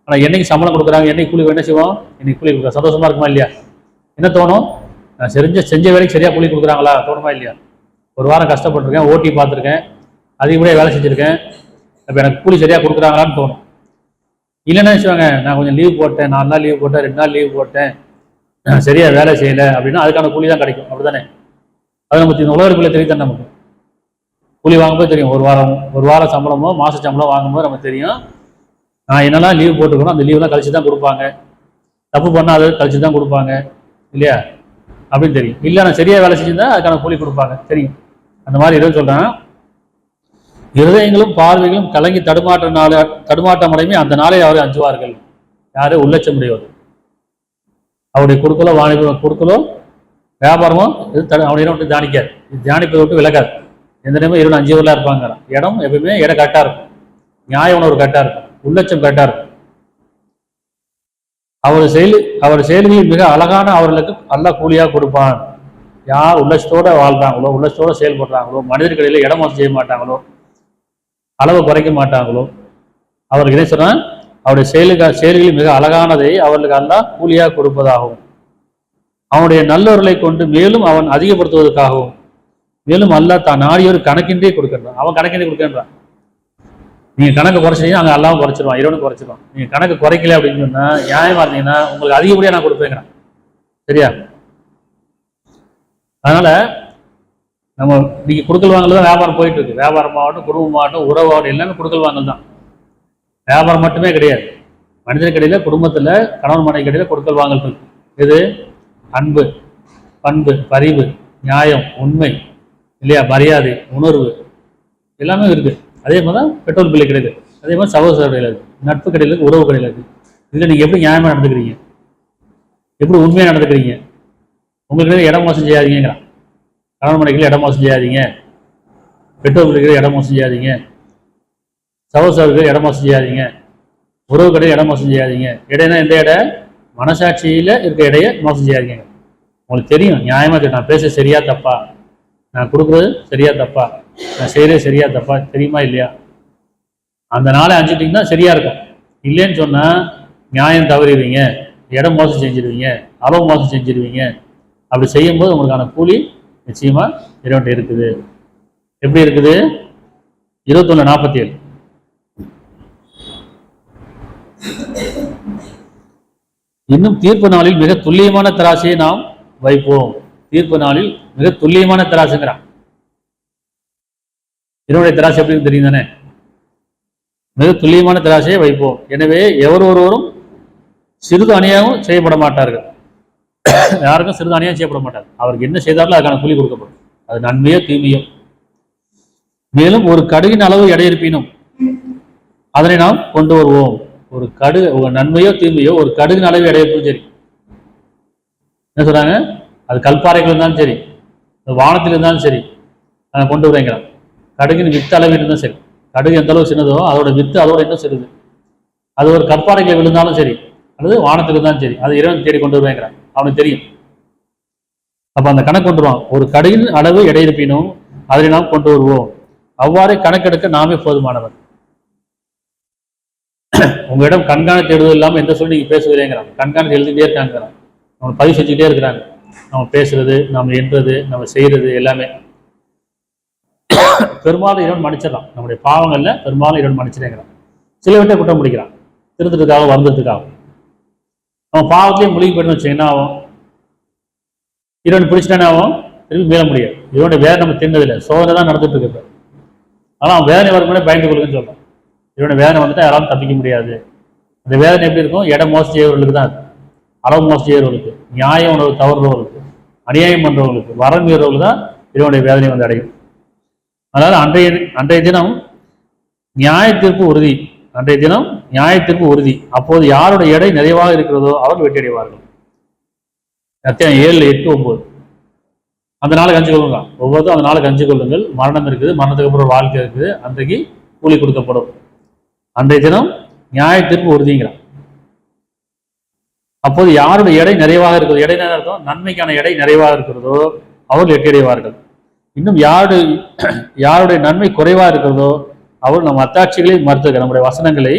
ஆனால் என்னைக்கு சம்பளம் கொடுக்குறாங்க, என்னைக்கு கூலி என்ன செய்வோம், இன்னைக்கு கூலி கொடுக்குற சந்தோஷமா இருக்குமா இல்லையா? என்ன தோணும்? நான் செஞ்ச வேலைக்கு சரியாக கூலி கொடுக்குறாங்களா தோணுமா இல்லையா? ஒரு வாரம் கஷ்டப்பட்டிருக்கேன், ஓட்டி பார்த்துருக்கேன், அதிகப்படியாக வேலை செஞ்சுருக்கேன், இப்போ எனக்கு கூலி சரியாக கொடுக்குறாங்களான்னு தோணும். இல்லைன்னா வச்சுவாங்க, நான் கொஞ்சம் லீவ் போட்டேன், 4 நாள் லீவ் போட்டேன், 2 நாள் லீவ் போட்டேன், சரியாக வேலை செய்யலை அப்படின்னா அதுக்கான கூலி தான் கிடைக்கும். அப்படி தானே? அது நமக்கு இந்த உலகத்துக்குள்ளே தெரியும். நமக்கு கூலி வாங்கும்போது தெரியும். ஒரு வாரம் சம்பளமோ மாத சம்பளம் வாங்கும்போது நமக்கு தெரியும், நான் என்னெல்லாம் லீவ் போட்டுக்கணும், அந்த லீவ்லாம் கழிச்சு தான் கொடுப்பாங்க, தப்பு பண்ணால் அதை கழிச்சு தான் கொடுப்பாங்க இல்லையா அப்படின்னு தெரியும். இல்லை நான் சரியாக வேலை செஞ்சுருந்தா அதுக்கான கூலி கொடுப்பாங்க தெரியும். அந்த மாதிரி எதுவும் சொல்கிறேன். இருதயங்களும் பார்வைகளும் கலங்கி தடுமாட்டம் அடையுமே அந்த நாளை அவரை அஞ்சுவார்கள். யாரு? உள்ளச்சமுடையவர். அவருடைய குறுக்களோ குறுக்களோ வியாபாரமோ அவனை விட்டு தியானிக்காது, தியானிப்பதை விட்டு விலகாது. எந்த நேரமும் இருவன் 5 ஊர்ல இருப்பாங்க. இடம் எப்பவுமே இடம் கரெக்டாக இருக்கும், நியாய உணர்வு கரெக்டாக இருக்கும், உள்ளச்சம் கரெக்டாக இருக்கும். அவர் செயல்களில் மிக அழகான அவர்களுக்கு அல்லாஹ் கூலியாக கொடுப்பான். யார் உள்ளச்சத்தோட வாழ்றாங்களோ, உள்ளச்சத்தோட செயல்படுறாங்களோ, மனிதர்களில் இடம் மோசம் செய்ய மாட்டாங்களோ, அளவை குறைக்க மாட்டாங்களோ, அவருக்கு என்ன சொன்னா, அவருடைய செயல்களில் மிக அழகானதை அவர்களுக்கு அல்லாஹ் கூலியாக கொடுப்பதாகவும், அவனுடைய நல்லவர்களை கொண்டு மேலும் அவன் அதிகப்படுத்துவதற்காகவும், மேலும் அல்லாஹ் தான் நாடியோர் கணக்கின்றே கொடுக்கின்றான். அவன் கணக்கின்றே கொடுக்கின்றான். நீங்க கணக்கு குறைச்சிட்டீங்கன்னா அங்கே அல்லாவும் குறைச்சிருவான், இறைவனும் குறைச்சிருவான். நீங்க கணக்கு குறைக்கல அப்படின்னு சொன்னா, நியாயமா இருந்தீங்கன்னா உங்களுக்கு அதிகப்படியா நான் கொடுப்பேங்கிறான். சரியா? அதனால நம்ம நீங்க கொடுக்கல் வாங்கல தான் வியாபாரம் போயிட்டு இருக்கு. வியாபாரமாகட்டும், குடும்பமாகட்டும், உறவாகட்டும், எல்லாமே கொடுக்கல் வாங்கல் தான். வியாபாரம் மட்டுமே கிடையாது. மனிதர்கிடையில, குடும்பத்துல, கணவன் மனைவி இடையில கொடுக்கல் வாங்கல் இருக்கு. இது அன்பு, பண்பு, பரிவு, நியாயம், உண்மை இல்லையா, மரியாதை, உணர்வு எல்லாமே இருக்கு. அதே மாதிரி தான் பெட்ரோல் பில்லு கிடையாது. அதே மாதிரி சகோதர கிடையாது, நட்பு கிடையாது, உறவு கிடையாது. இதுல நீங்க எப்படி நியாயமா நடந்துக்கிறீங்க, எப்படி உண்மையா நடந்துக்கிறீங்க? உங்களுக்கு இடம் மோசம் செய்யாதீங்கிறான். கணவன் மனைவிகள் இடம் மோசம் செய்யாதீங்க, பெட்ரோல் பில்லுக்கு இடம் மோசம் செய்யாதீங்க, சகோதரர்களுக்கு இடம் மோசம் செய்யாதீங்க, உறவு கடையில் இடம் மோசம் செய்யாதீங்க. இடைனா எந்த இடம்? மனசாட்சியில இருக்க இடைய மோசம் செய்யாதீங்க. உங்களுக்கு தெரியும், நியாயமா தெரியும், நான் பேச சரியா தப்பா, நான் கொடுக்குறது சரியா தப்பா, நான் செய்யறது சரியா தப்பா, தெரியுமா இல்லையா? அந்த நாளை அஞ்சுட்டிங்கன்னா சரியா இருக்கும். இல்லைன்னு சொன்னா நியாயம் தவறிடுவீங்க, இடம் மோசம் செஞ்சிருவீங்க, அளவு மோசம் செஞ்சிருவீங்க. அப்படி செய்யும்போது உங்களுக்கான கூலி நிச்சயமா இறைவன்கிட்ட இருக்குது. எப்படி இருக்குது? 21:47. இன்னும் தீர்ப்பு நாளில் மிக துல்லியமான தராசையை நாம் வைப்போம். தீர்ப்பு நாளில் மிக துல்லியமான தராசுங்கிறான். இறைவனுடைய தராசு எப்படி தெரியும் தானே? மிக துல்லியமான தராசையை வைப்போம். எனவே எவர் ஒருவரும் சிறிது அநியாயம் செய்யப்பட மாட்டார்கள். யாருக்கும் சிறிது அநியாயம் செய்யப்பட மாட்டார். அவருக்கு என்ன செய்தாலும் அதுக்கான கூலி கொடுக்கப்படும், அது நன்மையோ தீமையோ. மேலும் ஒரு கடுகின் அளவு எடை இருப்பினும் அதனை நாம் கொண்டு வருவோம். ஒரு நன்மையோ தீமையோ ஒரு கடுகின் அளவு எடை இருப்பும் சரி. என்ன சொல்றாங்க? அது கல்பாறைகள் இருந்தாலும் சரி, வானத்தில் இருந்தாலும் சரி, அதை கொண்டு வரேங்கிறான். கடுகின் வித்து அளவு இருந்தாலும் சரி, கடுகு எந்த அளவு சின்னதோ அதோட வித்து அதோட இன்னும் சிறிது. அது ஒரு கற்பாறைகளை விழுந்தாலும் சரி, அல்லது வானத்தில் இருந்தாலும் சரி, அது இறைவன் தேடி கொண்டு வருவேங்கிறான். அவனுக்கு தெரியும். அப்ப அந்த கணக்கு கொண்டுருவான். ஒரு கடையின் அளவு எடை இருப்பினும் அதனை நாம் கொண்டு வருவோம். அவ்வாறே கணக்கெடுக்க நாமே போதுமானவர். உங்களிடம் கண்காணித்து எழுதுவது இல்லாமல் எந்த சொல்லி நீங்க பேசுவதேங்கிறான். கண்காணித்து எழுதிட்டே இருக்காங்கிறான். நம்ம பதிவு செஞ்சுக்கிட்டே இருக்கிறாங்க. நம்ம பேசுறது, நம்ம எண்றது, நம்ம செய்யறது எல்லாமே. பெரும்பாலும் இறைவன் மன்னிச்சிடலாம். நம்முடைய பாவங்கள்ல பெரும்பாலும் இறைவன் மன்னிச்சிடேங்கிறான். சிலவற்றை குற்றம் பிடிக்கிறான், திருத்தத்துக்காக வருந்ததுக்காக. நம்ம பாவத்திலேயே மூழ்கி போயிட்டு வச்சு என்ன ஆகும்? இறைவன் பிடிச்சிட்டானே ஆகும், திரும்பி மீள முடியாது. இவனுடைய வேதனை நம்ம தின்னதில்லை, சோதனை தான் நடந்துட்டு இருக்கு. ஆனால் அவன் வேதனை வரும்போதே பயந்து கொள்ளுன்னு சொல்றான். இவனுடைய வேதனை வந்துட்டு யாராலும் தப்பிக்க முடியாது. அந்த வேதனை எப்படி இருக்கும்? இடம் மோசம் செய்யறவர்களுக்கு தான், அளவு மோசம் செய்யறவர்களுக்கு, நியாயம் உணவு தவறுறவர்களுக்கு, அநியாயம் பண்றவர்களுக்கு, வரம் மீறவர்களுக்கு தான் இவனுடைய வேதனை வந்து அடையும். அதனால அன்றைய தினம் நியாயத்திற்கு உறுதி. அன்றைய தினம் நியாயத்திற்கு உறுதி. அப்போது யாருடைய எடை நிறைவாக இருக்கிறதோ அவர்கள் வெற்றி அடைவார்கள். அத்தியாயம் 7, 8, 9. அந்த நாளை கஞ்சி கொள்ளுங்க. ஒவ்வொருத்தரும் அந்த நாளை கஞ்சி கொள்ளுங்கள். மரணம் இருக்குது, மரணத்துக்கு அப்புறம் வாழ்க்கை இருக்குது, அன்றைக்கு கூலி கொடுக்கப்படும். அன்றைய தினம் நியாயத்திற்கு உறுதிங்கிறான். அப்போது யாருடைய எடை நிறைவாக இருக்கிறதோ, எடை அர்த்தம் நன்மைக்கான எடை நிறைவாக இருக்கிறதோ அவர்கள் வெற்றி அடைவார்கள். இன்னும் யாருடைய நன்மை குறைவாக இருக்கிறதோ அவர்கள் நம் அத்தாட்சிகளை மறுத்து, நம்முடைய வசனங்களை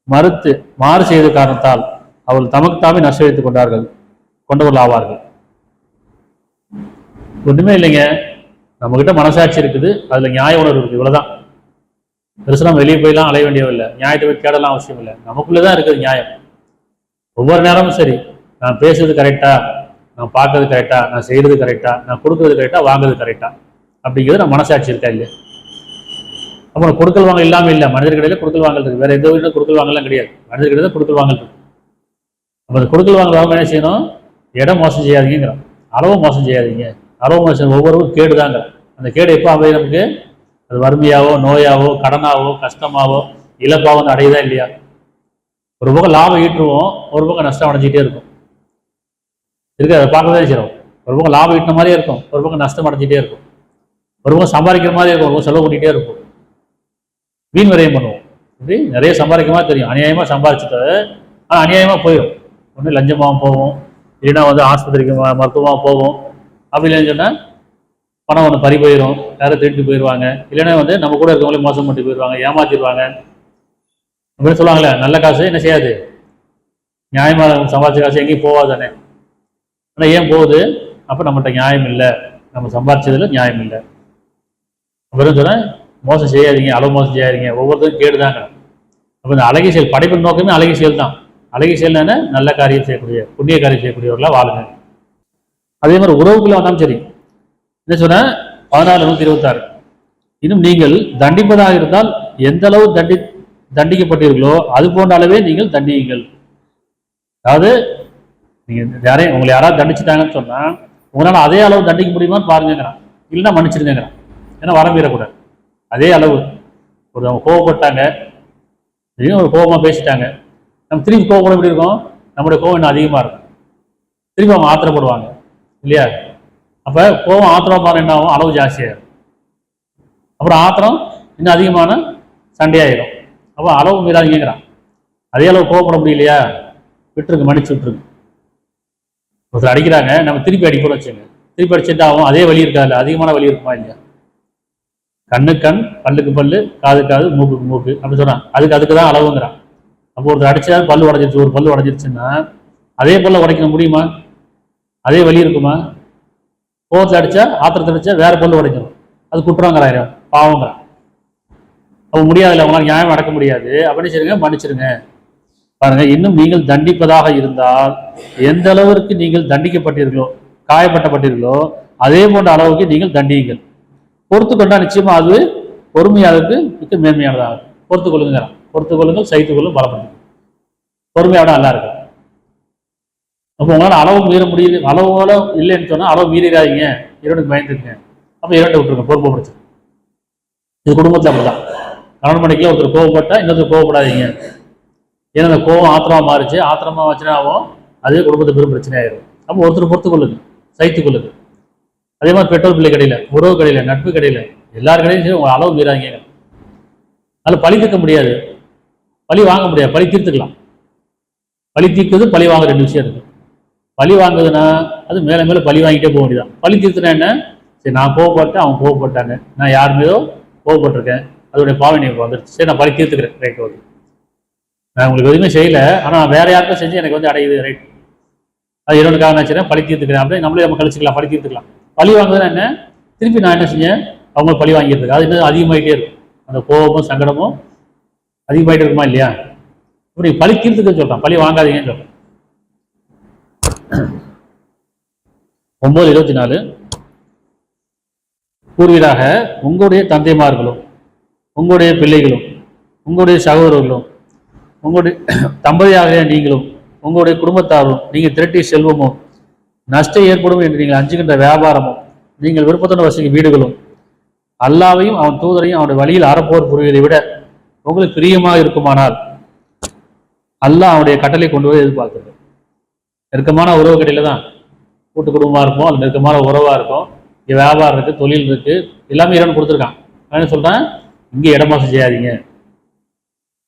மறுத்து மாறு செய்த காரணத்தால் அவர்கள் தமக்குத்தாமே நஷ்டவைத்துக் கொண்டவர்கள் ஆவார்கள். ஒண்ணுமே இல்லைங்க, நம்ம கிட்ட மனசாட்சி இருக்குது, அதுல நியாய உணர்வு இருக்கு, இவ்வளவுதான். பெருசா வெளியே போயெல்லாம் அலைய வேண்டியதில்லை, நியாயத்தை போய் தேடலாம் அவசியம் இல்லை. நமக்குள்ளதான் இருக்குது நியாயம். ஒவ்வொரு நேரமும் சரி, நான் பேசுறது கரெக்டா, நான் பார்க்கறது கரெக்டா, நான் செய்யறது கரெக்டா, நான் கொடுக்கறது கரெக்டா, வாங்குறது கரெக்டா அப்படிங்கிறது நம்ம மனசாட்சி இருக்கா இல்லையா? அப்புறம் கொடுக்கல் வாங்கல் இல்லாமல் இல்லை. மனிதர்களிடையில கொடுக்கல் வாங்கல் இருக்கு, வேற எந்த வீட்டிலும் கொடுக்கல் வாங்கலாம் கிடையாது. மனிதர்களிடையே கொடுக்கல் வாங்கல் இருக்கு. அப்போ அந்த கொடுக்கல் வாங்கல் என்ன செய்யணும்? இடம் மோசம் செய்யாதீங்கிறான், அளவு மோசம் செய்யாதீங்க. அளவு மோசம் ஒவ்வொருவரும் கேடுதாங்க. அந்த கேடு எப்போ அமைய நமக்கு? அது வறுமையாவோ, நோயாவோ, கடனாவோ, கஷ்டமாவோ, இழப்பாவோ அடையுதா இல்லையா? ஒரு பக்கம் லாபம் ஈட்டுருவோம், ஒரு பக்கம் நஷ்டம் அடைஞ்சிட்டே இருக்கும். இருக்கு, அதை பார்க்கவே செய்யறோம். ஒரு பக்கம் லாபம் ஈட்டின மாதிரியே இருக்கும், ஒரு பக்கம் நஷ்டம் அடைஞ்சிட்டே இருக்கும். ஒரு பக்கம் சம்பாதிக்கிற மாதிரி இருக்கும், ஒரு பக்கம் செலவு பண்ணிட்டே இருக்கும். வீண் விரயம் பண்ணுவோம். இப்படி நிறைய சம்பாதிக்கமா தெரியும், அநியாயமா சம்பாதிச்சுட்டு ஆனால் அநியாயமா போயிடும். ஒன்று லஞ்சமாக போவோம், இல்லைன்னா வந்து ஆஸ்பத்திரிக்கு மருத்துவமாக போவோம். அப்படி இல்லைன்னு சொன்னால் பணம் ஒன்று பறி போயிடும், யாரும் திருட்டு போயிடுவாங்க. இல்லைன்னா வந்து நம்ம கூட இருக்கவங்களே மோசம் பண்ணி போயிடுவாங்க, ஏமாத்திடுவாங்க அப்படின்னு சொல்லுவாங்களே. நல்ல காசு என்ன செய்யாது, நியாயமாக சம்பாதிச்ச காசு எங்கேயும் போவாதானே. ஆனால் ஏன் போகுது? அப்போ நம்மகிட்ட நியாயம் இல்லை, நம்ம சம்பாதிச்சதுல நியாயம் இல்லை. அப்புறம் சொன்னால் மோசம் செய்யாதீங்க, அளவு மோசம் செய்யாதீங்க, ஒவ்வொருத்தரும் கேடுதாங்க. அப்போ இந்த அழகிய செயல், படைப்பின் நோக்கமே அழகிய செயல் தான். அழகிய செயல் என்ன? நல்ல காரியம் செய்யக்கூடிய, புண்ணிய காரியம் செய்யக்கூடியவர்களாக வாழுங்க. அதே மாதிரி உறவுக்குள்ள வந்தாலும் சரி. என்ன சொன்ன 14:126, இன்னும் நீங்கள் தண்டிப்பதாக இருந்தால் எந்த அளவு தண்டிக்கப்பட்டீர்களோ அது போன்ற அளவே நீங்கள் தண்டியுங்கள். அதாவது நீங்க உங்களை யாராவது தண்டிச்சுட்டாங்கன்னு சொன்னா உங்களால அதே அளவு தண்டிக்க முடியுமான்னு பாருங்கிறான். இல்லைன்னா மன்னிச்சிருங்கிறான். ஏன்னா வரம்பீறக்கூடாது. அதே அளவு ஒரு அவங்க கோவப்பட்டாங்க, ஒரு கோபமா பேசிட்டாங்க, நம்ம திரும்பி கோவப்பட எப்படி இருக்கும்? நம்முடைய கோவம் இன்னும் அதிகமா இருக்கும். திரும்பி அவங்க ஆத்திரப்படுவாங்க இல்லையா? அப்ப கோவம் ஆத்திரமா என்ன ஆகும்? அளவு ஜாஸ்தியாயிரும். அப்புறம் ஆத்திரம் இன்னும் அதிகமான சண்டையாயிரும். அப்போ அளவு மீறாதீங்கிறான். அதே அளவு கோவப்பட முடியலையா, விட்டுருக்கு, மன்னிச்சு விட்டுருக்கு. ஒருத்தர் அடிக்கிறாங்க, நம்ம திருப்பி அடிப்போம் வச்சுங்க. திருப்பி அடிச்சுட்டு ஆகும், அதே வலி இருக்காது, அதிகமான வலி இருக்குமா இல்லையா? கண்ணுக்கு கண், பல்லுக்கு பல்லு, காது காது, மூக்குக்கு மூக்கு அப்படி சொல்றான். அதுக்கு தான் அளவுங்கிறான். அப்போ ஒருத்தர் அடிச்சா பல்லு உடஞ்சிருச்சு, ஒரு பல்லு உடஞ்சிருச்சுன்னா அதே பல்ல உடைக்க முடியுமா? அதே வலி இருக்குமா? கோவத்தில் அடிச்சா, ஆத்திரத்தை அடிச்சா வேற பல்லு உடைக்கணும், அது குற்றங்கிறாயிரம், பாவங்கிறான். அப்போ முடியாதுல்ல, அவங்களால நியாயம் அடக்க முடியாது. அப்படின்னு சரிங்க, மன்னிச்சிருங்க. பாருங்க, இன்னும் நீங்கள் தண்டிப்பதாக இருந்தால் எந்த அளவிற்கு நீங்கள் தண்டிக்கப்பட்டீர்களோ, காயப்பட்டப்பட்டீர்களோ அதே போன்ற அளவுக்கு நீங்கள் தண்டியுங்கள். பொறுத்து கொண்டா நிச்சயமா அது பொறுமையாளருக்கு மிக மேன்மையானதாக. பொறுத்து கொள்ளுங்கிறான். பொறுத்து கொள்ளுங்கள், சைத்து கொள்ளும், பலப்படுங்க. பொறுமையோட நல்லா இருக்கும். அப்போ உங்களால் அளவு மீற முடியல, அளவோட இல்லைன்னு சொன்னா அளவு மீறிடாதீங்க, இரண்டுக்கு பயந்துருங்க. அப்போ இரண்டை விட்டுருங்க, பொறுப்பை பிடிச்சி. இது குடும்பத்தில் அப்படிதான். கணவன் மணிக்கெல்லாம் ஒருத்தர் கோவப்பட்டா இன்னொருத்தர் கோவப்படாதீங்க. ஏன்னா அந்த கோவம் ஆத்திரமா மாறிச்சு, ஆத்திரமா வச்சுனாவும் அதே குடும்பத்தை பெரும் பிரச்சனை ஆயிடும். அப்போ ஒருத்தர் பொறுத்து கொள்ளுங்க, சைத்து கொள்ளுங்க. அதே மாதிரி பெற்றோர் பிள்ளை கடையில, உறவு கடையில, நட்பு கடையில, எல்லார் கடையிலும் சரி உங்க அளவு மீறாதீங்க. அதில் பழி தீர்க்க முடியாது, பழி வாங்க முடியாது, பழி தீர்த்துக்கலாம். பழி தீர்க்கிறது, பழி வாங்க ரெண்டு விஷயம் இருக்கு. பழி வாங்குதுன்னா அது மேலே மேலே பழி வாங்கிட்டே போக வேண்டியதான். பழி தீர்த்துனா என்ன? சரி, நான் கோவப்பட்டேன், அவங்க கோவப்பட்டாங்க, நான் யார் மீதோ கோவப்பட்டிருக்கேன், அதோடைய பாவனை எனக்கு வந்துருச்சு, சரி நான் பழி தீர்த்துக்கிறேன், ரைட், ஓகே. நான் உங்களுக்கு எதுவுமே செய்யலை, ஆனால் வேற யாருக்கும் செஞ்சு எனக்கு வந்து அடையுது, ரைட், அது இறைவனுக்காக நான் செய்றேன், பழி தீர்த்துக்கிறேன் அப்படின்னு நம்மளே நம்ம கழிச்சுக்கலாம், பழி தீர்த்துக்கலாம். பழி வாங்குதுன்னா என்ன? திருப்பி நான் என்ன செஞ்சேன், அவங்க பழி வாங்கிட்டு அது இன்னும் அதிகமாகிட்டே இருக்கும், அந்த கோபமும் சங்கடமும் அதிகமாகிட்டே இருக்குமா இல்லையா? இப்படி பழி தீர்த்துக்க சொல்றான், பழி வாங்காதீங்கன்னு சொல்றேன். 9:24 கூறுவீராக, உங்களுடைய தந்தைமார்களும் உங்களுடைய பிள்ளைகளும் உங்களுடைய சகோதரர்களும் உங்களுடைய தம்பதியாக நீங்களும் உங்களுடைய குடும்பத்தாரும் நீங்கள் திரட்டிய செல்வமும் நஷ்டம் ஏற்படும் என்று நீங்கள் அஞ்சுகின்ற வியாபாரமும் நீங்கள் விருப்பத்துடன் வசிக்கும் வீடுகளும் அல்லாவையும் அவன் தூதரையும் அவனுடைய வழியில் அறப்போர் புரிவதை விட உங்களுக்கு பிரியமாக இருக்குமானால் அல்லாஹ் அவனுடைய கட்டளை கொண்டு போய் எதிர்பார்க்கிறது. நெருக்கமான உறவு கடையில் தான் கூட்டு குடும்பமாக இருக்கும், அது நெருக்கமான உறவாக இருக்கும், இங்கே வியாபாரம் இருக்குது, தொழில் இருக்குது, எல்லாமே இறைவன் கொடுத்துருக்கான். நான் என்ன சொல்கிறேன், இங்கே இடமாசம் செய்யாதீங்க,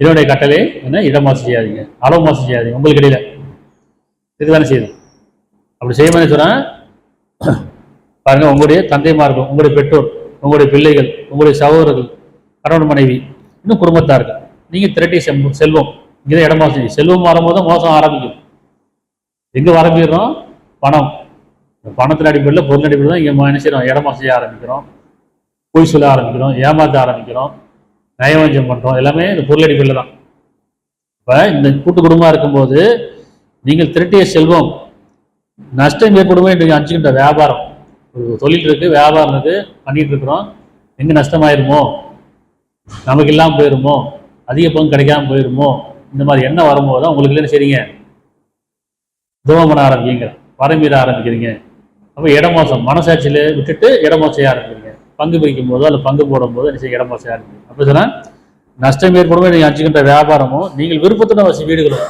இறைவனுடைய கட்டளை என்ன, இடமாசம் செய்யாதீங்க, அளவு மாசம் செய்யாதீங்க, உங்களுக்கு இடையில இதுதானே செய்யுது. அப்படி செய்யும்போது சொல்கிறேன் பாருங்க, உங்களுடைய தந்தைமார்கள், உங்களுடைய பெற்றோர், உங்களுடைய பிள்ளைகள், உங்களுடைய சகோதரர்கள், கணவன் மனைவி, இன்னும் குடும்பத்தார்கள், நீங்கள் திரட்டி செல்வம், இங்கே இடமாசம் செய்யும். செல்வம் வரும்போது தான் மோசம் ஆரம்பிக்கும். எங்கே ஆரம்பிக்கிறோம்? பணம். பணத்தின் அடிப்படையில், பொருள் அடிப்படையில் தான் இங்கே என்ன செய்யறோம், இடமாசம் செய்ய ஆரம்பிக்கிறோம், பொய் சொல்ல ஆரம்பிக்கிறோம், ஏமாற்ற ஆரம்பிக்கிறோம், நயவஞ்சம் பண்ணுறோம், எல்லாமே இந்த பொருள் அடிப்படையில் தான். இப்போ இந்த கூட்டு குடும்பமாக இருக்கும்போது நீங்கள் திரட்டிய செல்வம் நஷ்டம் ஏற்படுமோ என்று அஞ்சுகின்ற வியாபாரம், ஒரு தொழில் இருக்கு, வியாபாரம் இருக்கு, பண்ணிட்டு இருக்கிறோம், எங்கே நஷ்டமாயிருமோ, நமக்கு இல்லாமல் போயிருமோ, அதிக பங்கு கிடைக்காம போயிருமோ, இந்த மாதிரி என்ன வரும்போது தான் உங்களுக்கு என்ன செய்றீங்க, துவம் பண்ண ஆரம்பிக்கிறீங்க, வரமீற ஆரம்பிக்கிறீங்க. அப்போ இடமோசம் மனசாட்சியில் விட்டுட்டு இடமோசம் செய்ய ஆரம்பிக்கிறீங்க. பங்கு பிரிக்கும் போதோ அல்ல பங்கு போடும் போது என்ன செய்ய இடமோசம் செய்ய ஆரம்பிக்கிறீங்க. அப்போ சொன்னால் நஷ்டம் ஏற்படுமோ நீங்கள் அஞ்சுகின்ற வியாபாரமும் நீங்கள் விருப்பத்துடன் வசி வீடுகளும்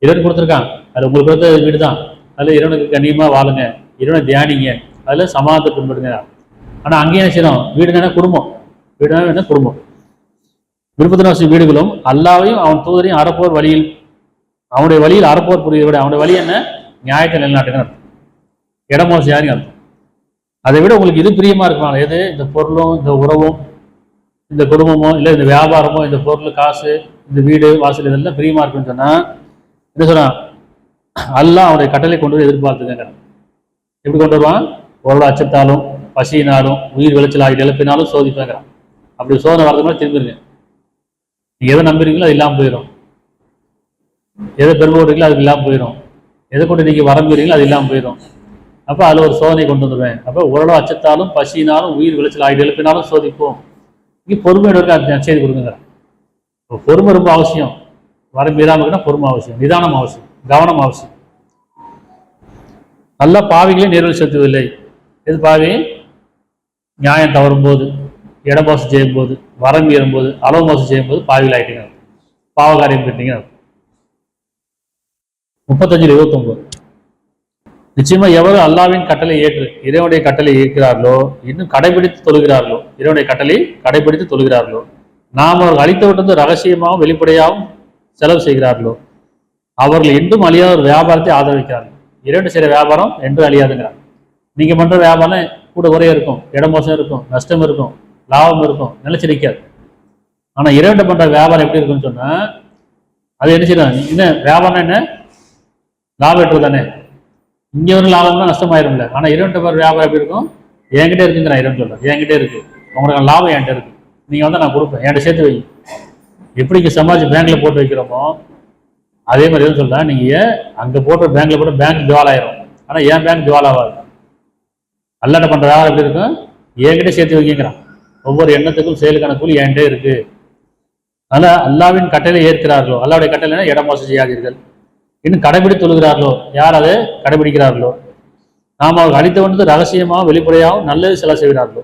இறைவன் கொடுத்துருக்கான், அது உங்களுக்கு கொடுத்த வீடு தான், அதில் இறைவனுக்கு கண்ணியமாக வாழுங்க, இறைவனை தியானிங்க, அதில் சமாதத்தை பின்படுங்க. ஆனால் அங்கேயும் என்ன செய்யணும், வீடுனா குடும்பம், வீடுனா என்ன குடும்பம், விருப்பத்துடன் வசி வீடுகளும் அல்லாவையும் அவன் தூதரையும் அறப்போர் வழியில், அவனுடைய வழியில் அறப்போர் புரிவதை விட, அவனுடைய வழி என்ன, நியாயத்தை நிலைநாட்டுங்க அர்த்தம், இடமோசம் யாருங்க அர்த்தம். அதை விட உங்களுக்கு இது பிரியமா இருக்கணும், எது, இந்த பொருளும் இந்த உறவும் இந்த குடும்பமோ இல்லை இந்த வியாபாரமோ இந்த பொருள் காசு இந்த வீடு வாசல் இதெல்லாம் பிரியமா இருக்குன்னு சொன்னா என்ன சொன்னான், அல்லாஹ் அவனுடைய கட்டளை கொண்டு போய் எதிர்பார்த்துங்க. எப்படி கொண்டு வருவான், பொருளை அச்சத்தாலும் பசியினாலும் உயிர் விளைச்சல் ஆகிட்டு இழப்பினாலும் சோதிப்பாங்கிறான். அப்படி சோதனை வரதுக்கு மேலே திரும்பிடுங்க. நீங்க எதை நம்புறீங்களோ அது இல்லாமல் போயிடும், எதை பெருமைப்படுறீங்களோ அது இல்லாமல் போயிடும், எதை கொண்டு நீங்க வரம்புறீங்களோ அது இல்லாமல் போயிடும். அப்போ அதில் ஒரு சோதனை கொண்டு வந்துடுவேன். அப்போ உடலும் அச்சத்தாலும் பசியினாலும் உயிர் விளைச்சல் ஆகிட்டு எழுப்பினாலும் சோதிப்போம். இங்கே பொறுமையோட செய்து கொடுங்க. பொறுமை ரொம்ப அவசியம். வரம்பீராமக்குன்னா பொறுமை அவசியம், நிதானம் அவசியம், கவனம் அவசியம். நல்ல பாவிகளே நேர்வழி செலுத்துவதில்லை. எது பாவி, நியாயம் தவறும் போது, இடமோசம் செய்யும் போது, வரம் மீறும் போது, அளவு மோசம் செய்யும் போது பாவிகள் ஆகிட்டீங்க, பாவகாரியம் போயிட்டீங்க. 35:29 நிச்சயமா எவரும் அல்லாவின் கட்டளை ஏற்று இறைவனுடைய கட்டளை ஏற்கிறார்களோ, இன்னும் கடைபிடித்து தொழுகிறார்களோ, இறைவனுடைய கட்டளை கடைபிடித்து தொழுகிறார்களோ, நாம் அவர்கள் அளித்தவிட்டு ரகசியமாகவும் வெளிப்படையாகவும் செலவு செய்கிறார்களோ, அவர்கள் என்றும் அழியாத ஒரு வியாபாரத்தை ஆதரவிக்கிறார்கள். இறைவன் செய்கிற வியாபாரம் என்று அழியாதுங்கிறாங்க. நீங்க பண்ற வியாபாரம் கூட குறைய இருக்கும், இடமோசம் இருக்கும், நஷ்டம் இருக்கும், லாபம் இருக்கும், நிலைச்சிருக்காது. ஆனா இறைவன் பண்ற வியாபாரம் எப்படி இருக்குன்னு சொன்னா, அது என்ன செய்யறாங்க, என்ன வியாபாரம், என்ன லாபம் ஏற்று தானே. இங்க ஒரு லாபம்னா நஷ்டமாயிரும்ல. ஆனா இறைவன் பண்ற வியாபாரம் எப்படி இருக்கும், என்கிட்ட இருக்குங்கிற இறைவன் சொல்றேன், என்கிட்ட இருக்கு, உங்களுக்கு லாபம் என்கிட்ட இருக்கு, நீங்க வந்து நான் கொடுப்பேன், என்கிட்ட சேர்த்து வை. எப்படி இங்க சமாளிச்சு பேங்க்ல போட்டு வைக்கிறோமோ அதே மாதிரி எதுவும் சொல்றேன், நீங்க அங்க போட்டு பேங்க்ல போட்டு பேங்க் திவால் ஆயிரும், ஆனா ஏன் பேங்க் திவால் ஆகாது. அல்லாட்ட பண்ற வியாபாரம் எப்படி இருக்கும், என்கிட்ட சேர்த்து வைக்கிறான், ஒவ்வொரு எண்ணத்துக்கும் செயலுக்கான கூலி என்கிட்ட இருக்கு. அதனால அல்லாவின் கட்டளை ஏற்கிறார்களோ, அல்லாவுடைய கட்டளைனா இடமோசம் செய்யாதீர்கள், இன்னும் கடைபிடித்து தொழுகிறார்களோ, யார் அதை கடைபிடிக்கிறார்களோ, நாம் அவர்கள் அளித்தவனது ரகசியமாக வெளிப்படையாகவும் நல்லது செலவு செய்கிறார்களோ,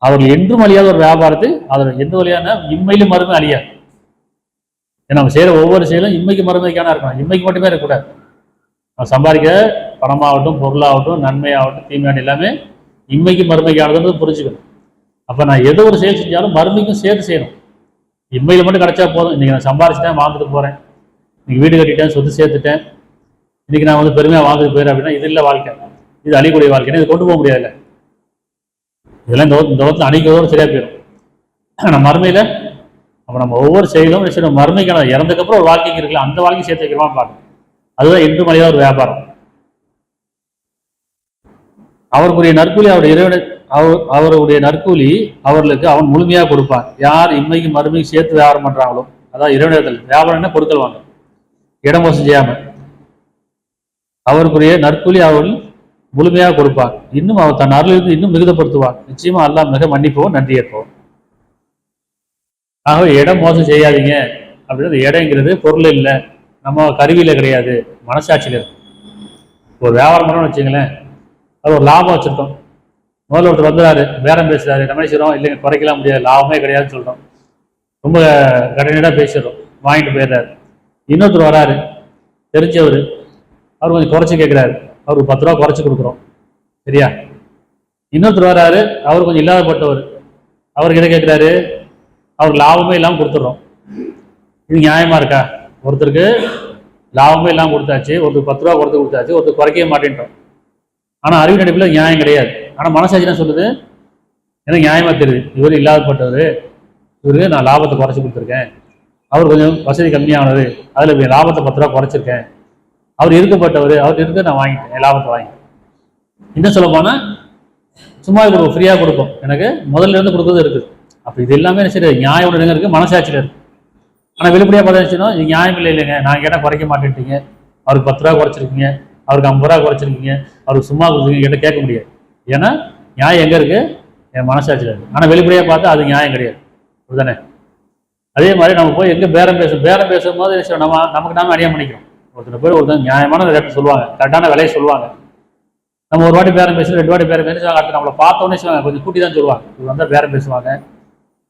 அவர்கள் என்றும் அழியாத ஒரு வியாபாரத்தை அதில் எந்த வழியான இம்மையிலும் மறுமை அழியாது. ஏன்னா நம்ம செய்கிற ஒவ்வொரு செயலும் இம்மைக்கு மறுமைக்கான இருக்கணும், இம்மைக்கு மட்டுமே இருக்கக்கூடாது. நம்ம சம்பாதிக்க பணமாகட்டும் பொருளாகட்டும் நன்மையாகட்டும் தீமையாகட்டும் எல்லாமே இம்மைக்கு மறுமைக்கானதுன்றது புரிஞ்சுக்கணும். அப்போ நான் எதோ ஒரு செயல் செஞ்சாலும் மறுமைக்கும் சேர்த்து செய்யணும். இம்மையில் மட்டும் கிடைச்சா போதும், இன்னைக்கு நான் சம்பாதிச்சிட்டேன் வாழ்ந்துட்டு போகிறேன், இன்னைக்கு வீடு கட்டிட்டேன் சொத்து சேர்த்துட்டேன் இன்னைக்கு நான் வந்து பெருமையாக வாழ்ந்துட்டு போயிடுறேன் அப்படின்னா இது இல்லை வாழ்க்கை, இது அழிக்கூடிய வாழ்க்கைன்னு இது கொண்டு போக முடியாதுல்ல. இதெல்லாம் இந்த உலகத்தில் அணிக்கிறதோடு சரியா போயிடும். நம்ம மறுமையில அப்போ நம்ம ஒவ்வொரு செயலும் மறுமைக்கான இறந்ததுக்கப்புறம் ஒரு வாழ்க்கைக்கு இருக்குல்ல, அந்த வாழ்க்கை சேர்த்து வைக்கிறோமா பார்க்கணும். அதுதான் என்று மனித ஒரு வியாபாரம். அவருக்குரிய நற்கூலி அவருடைய நற்கூலி அவர்களுக்கு அவன் முழுமையாக கொடுப்பான். யார் இம்மைக்கு மறுமைக்கு சேர்த்து வியாபாரம் பண்றாங்களோ, அதான் இறைவனிடத்தில் வியாபாரம்னா கொடுக்கல் வாங்க, இடம் வசதி செய்யாம, அவருக்குரிய நற்கூலி அவர்கள் முழுமையாக கொடுப்பான். இன்னும் அவர் தன் அருளிலிருந்து இன்னும் மிகுதப்படுத்துவான். நிச்சயமா அல்லாஹ் மிக மன்னிப்போம், நன்றியேற்போம். ஆகவே இடம் மோசம் செய்யாதீங்க அப்படின்றது. இடங்கிறது பொருள் இல்லை, நம்ம கருவியில கிடையாது, மனசாட்சியில் இருக்கு. ஒரு வியாபாரம் பண்ணணும்னு வச்சுங்களேன், அது ஒரு லாபம் வச்சிருக்கோம். முதல்ல ஒருத்தர் வந்துறாரு, பேரம் பேசுறாரு, நம்ம செய்யறோம், இல்லைங்க குறைக்கலாம் முடியாது, லாபமே கிடையாதுன்னு சொல்றோம், ரொம்ப கடைநீடாக பேசிடுறோம், வாங்கிட்டு போயிடுறாரு. இன்னொருத்தர் வராரு, தெரிஞ்சவர், அவர் கொஞ்சம் குறைச்சி கேட்குறாரு, அவருக்கு 10 ரூபா குறைச்சி கொடுக்குறோம், சரியா? இன்னொருத்தர் வராரு, அவர் கொஞ்சம் இல்லாதப்பட்டவர், அவருக்கு என்ன கேட்குறாரு, அவருக்கு லாபமே இல்லாமல் கொடுத்துட்றோம். இது நியாயமா இருக்கா? ஒருத்தருக்கு லாபமே இல்லாமல் கொடுத்தாச்சு, ஒருத்தருக்கு 10 ரூபா கொடுத்து கொடுத்தாச்சு, ஒருத்தர் குறைக்கவே மாட்டேன்றோம். ஆனால் அறிவு நடிப்பில் நியாயம் கிடையாது. ஆனால் மனசாட்சி என்ன சொல்லுது, எனக்கு நியாயமா தெரியுது, இவர் இல்லாதப்பட்டவர், இவருக்கு நான் லாபத்தை குறைச்சி கொடுத்துருக்கேன், அவர் கொஞ்சம் வசதி கம்மியானது, அதில் லாபத்தை 10 ரூபா குறைச்சிருக்கேன், அவர் இருக்கப்பட்டவர், அவர்கிட்ட இருக்க நான் வாங்கிட்டேன், லாபத்தை வாங்கிட்டேன். இன்னும் சொல்ல போனால் சும்மா கொடுப்போம், ஃப்ரீயாக கொடுப்போம், எனக்கு முதல்ல இருந்து கொடுக்குறது இருக்குது. அப்போ இது எல்லாமே சரி, நியாயம் எங்க இருக்குது, மனசாட்சியில் இருக்குது. ஆனால் வெளிப்படையாக பார்த்தா இது நியாயம் இல்லைங்க, நான் கேட்டால் குறைக்க மாட்டேன்ட்டீங்க, அவருக்கு 10 ரூபா குறைச்சிருக்கீங்க, அவருக்கு 50 ரூபா குறைச்சிருக்கீங்க, அவருக்கு சும்மா கொடுத்துருக்கீங்க, கேட்டால் கேட்க முடியாது. ஏன்னா நியாயம் எங்கே இருக்குது, என் மனசாட்சியில் இருக்குது. ஆனால் வெளிப்படையாக பார்த்தா அது நியாயம் கிடையாது, அப்படிதானே? அதே மாதிரி நம்ம போய் எங்கே பேரம் பேசும்போது நமக்கு நாம அநியாயம் பண்ணிக்கிறோம். ஒருத்தர் நியாயமான ரேட்டு சொல்லுவாங்க, கரெக்டான விலையை சொல்லுவாங்க, நம்ம ஒரு வாட்டி பேரம் பேசுவோம், 2 வாட்டி பேரம் பேசுவாங்க, அடுத்து நம்மளை பார்த்தோன்னே சொல்லுவாங்க, கொஞ்சம் கூட்டி தான் சொல்லுவாங்க, இவர் வந்தால் பேரம் பேசுவாங்க,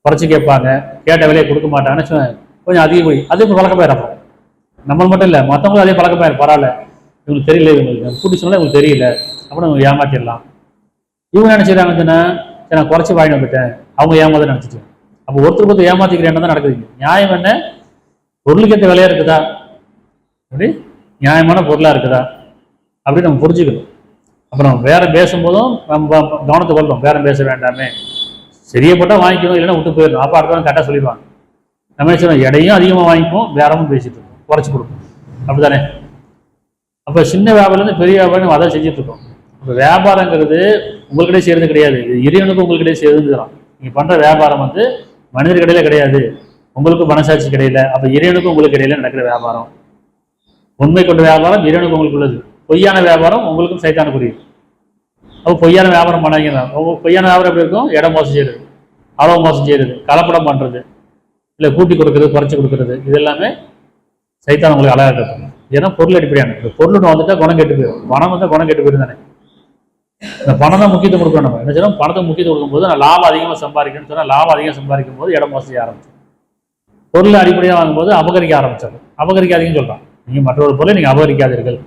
குறைச்சி கேட்பாங்க, கேட்ட விலையை கொடுக்க மாட்டாங்கன்னு சொல்லுவாங்க, கொஞ்சம் அதிகப்படி அது இப்போ பழக்கமாயிடும். நம்ம மட்டும் இல்லை, மற்றவங்களும் அதே பழக்கமாயிரும். பரவாயில்ல, இவங்களுக்கு தெரியல, இவங்களுக்கு கூட்டி சொன்னாலும் இவங்களுக்கு தெரியல அப்படின்னு அவங்க ஏமாற்றிடலாம். இவங்க நினைச்சிடறாங்கன்னு சொன்னால் சரி நான் குறைச்சி வாங்கி வந்துட்டேன், அவங்க ஏமாத நினைச்சிட்டு. அப்போ ஒருத்தருக்கு ஏமாத்திக்கிற எண்ணம் தான் நடக்குதுங்க. நியாயம் என்ன, பொருளுக்கு ஏற்ற விலையா இருக்குதா, அப்படி நியாயமான பொருளாக இருக்குதா அப்படின்னு நம்ம புரிஞ்சுக்கணும். அப்புறம் பேரம் பேசும்போதும் நம்ம கவனத்தை கொள்றோம், பேரம் பேச வேண்டாமே, சரியப்பட்டா வாங்கிக்கணும், இல்லைன்னா விட்டு போயிடணும். அப்போ அடுத்தவங்க கரெக்டாக சொல்லிடுவாங்க. நம்ம என்ன செய்வோம், எடையும் அதிகமாக வாங்கிப்போம், பேரமும் பேசிட்டு இருக்கோம், குறைச்சி கொடுப்போம், அப்படித்தானே? அப்போ சின்ன வியாபாரம் பெரிய வியாபாரம் அதை செஞ்சுட்டு இருக்கோம். இப்போ வியாபாரங்கிறது உங்கள்கிட்ட செய்யறது கிடையாது, இது இறைவனுக்கு உங்கள்கிட்ட செய்யறதுங்கிறோம். நீங்கள் பண்ணுற வியாபாரம் வந்து மனிதர்கிடையில கிடையாது, உங்களுக்கு மனசாட்சி கிடையில, அப்போ இறைவனுக்கும் உங்களுக்கு இடையில நடக்கிற வியாபாரம். உண்மை கொண்ட வியாபாரம் இறைவனுக்கு உங்களுக்கு உள்ளது, பொய்யான வியாபாரம் உங்களுக்கும் சைத்தானுக்குரியது. அப்போ பொய்யான வியாபாரம் பண்ணாங்க. பொய்யான வியாபாரம் எப்படி இருக்கும், இடம் மோசம் செய்யறது, அளவு மோசம் செய்யறது, கலப்படம் பண்ணுறது, இல்லை கூட்டி கொடுக்கறது, குறைச்சி கொடுக்கறது, இது எல்லாமே சைத்தான் உங்களுக்கு அழகாக இருக்கும். ஏன்னா பொருள் அடிப்படையான பொருள் வந்துட்டா குணம் கெட்டு போயிடும், பணம் வந்தால் குணம் கெட்டு போயிடும் தானே. இந்த பணம் தான் முக்கியத்துவம் கொடுக்கணும். நம்ம என்ன செய்யணும், பணத்தை முக்கியத்துவம் கொடுக்கும்போது நான் லாபம் அதிகமாக சம்பாதிக்கணும்னு சொன்னால் லாபம் அதிகம் சம்பாதிக்கும் போது இடம் மோசம் செய்ய ஆரம்பிச்சோம். பொருள் அடிப்படையாக வாங்கும்போது அபகரிக்க ஆரம்பிச்சாங்க. அபகரிக்காதீங்கன்னு சொல்கிறான். நீங்கள் மற்றொரு பொருளை நீங்கள் அபகரிக்காதீர்கள்.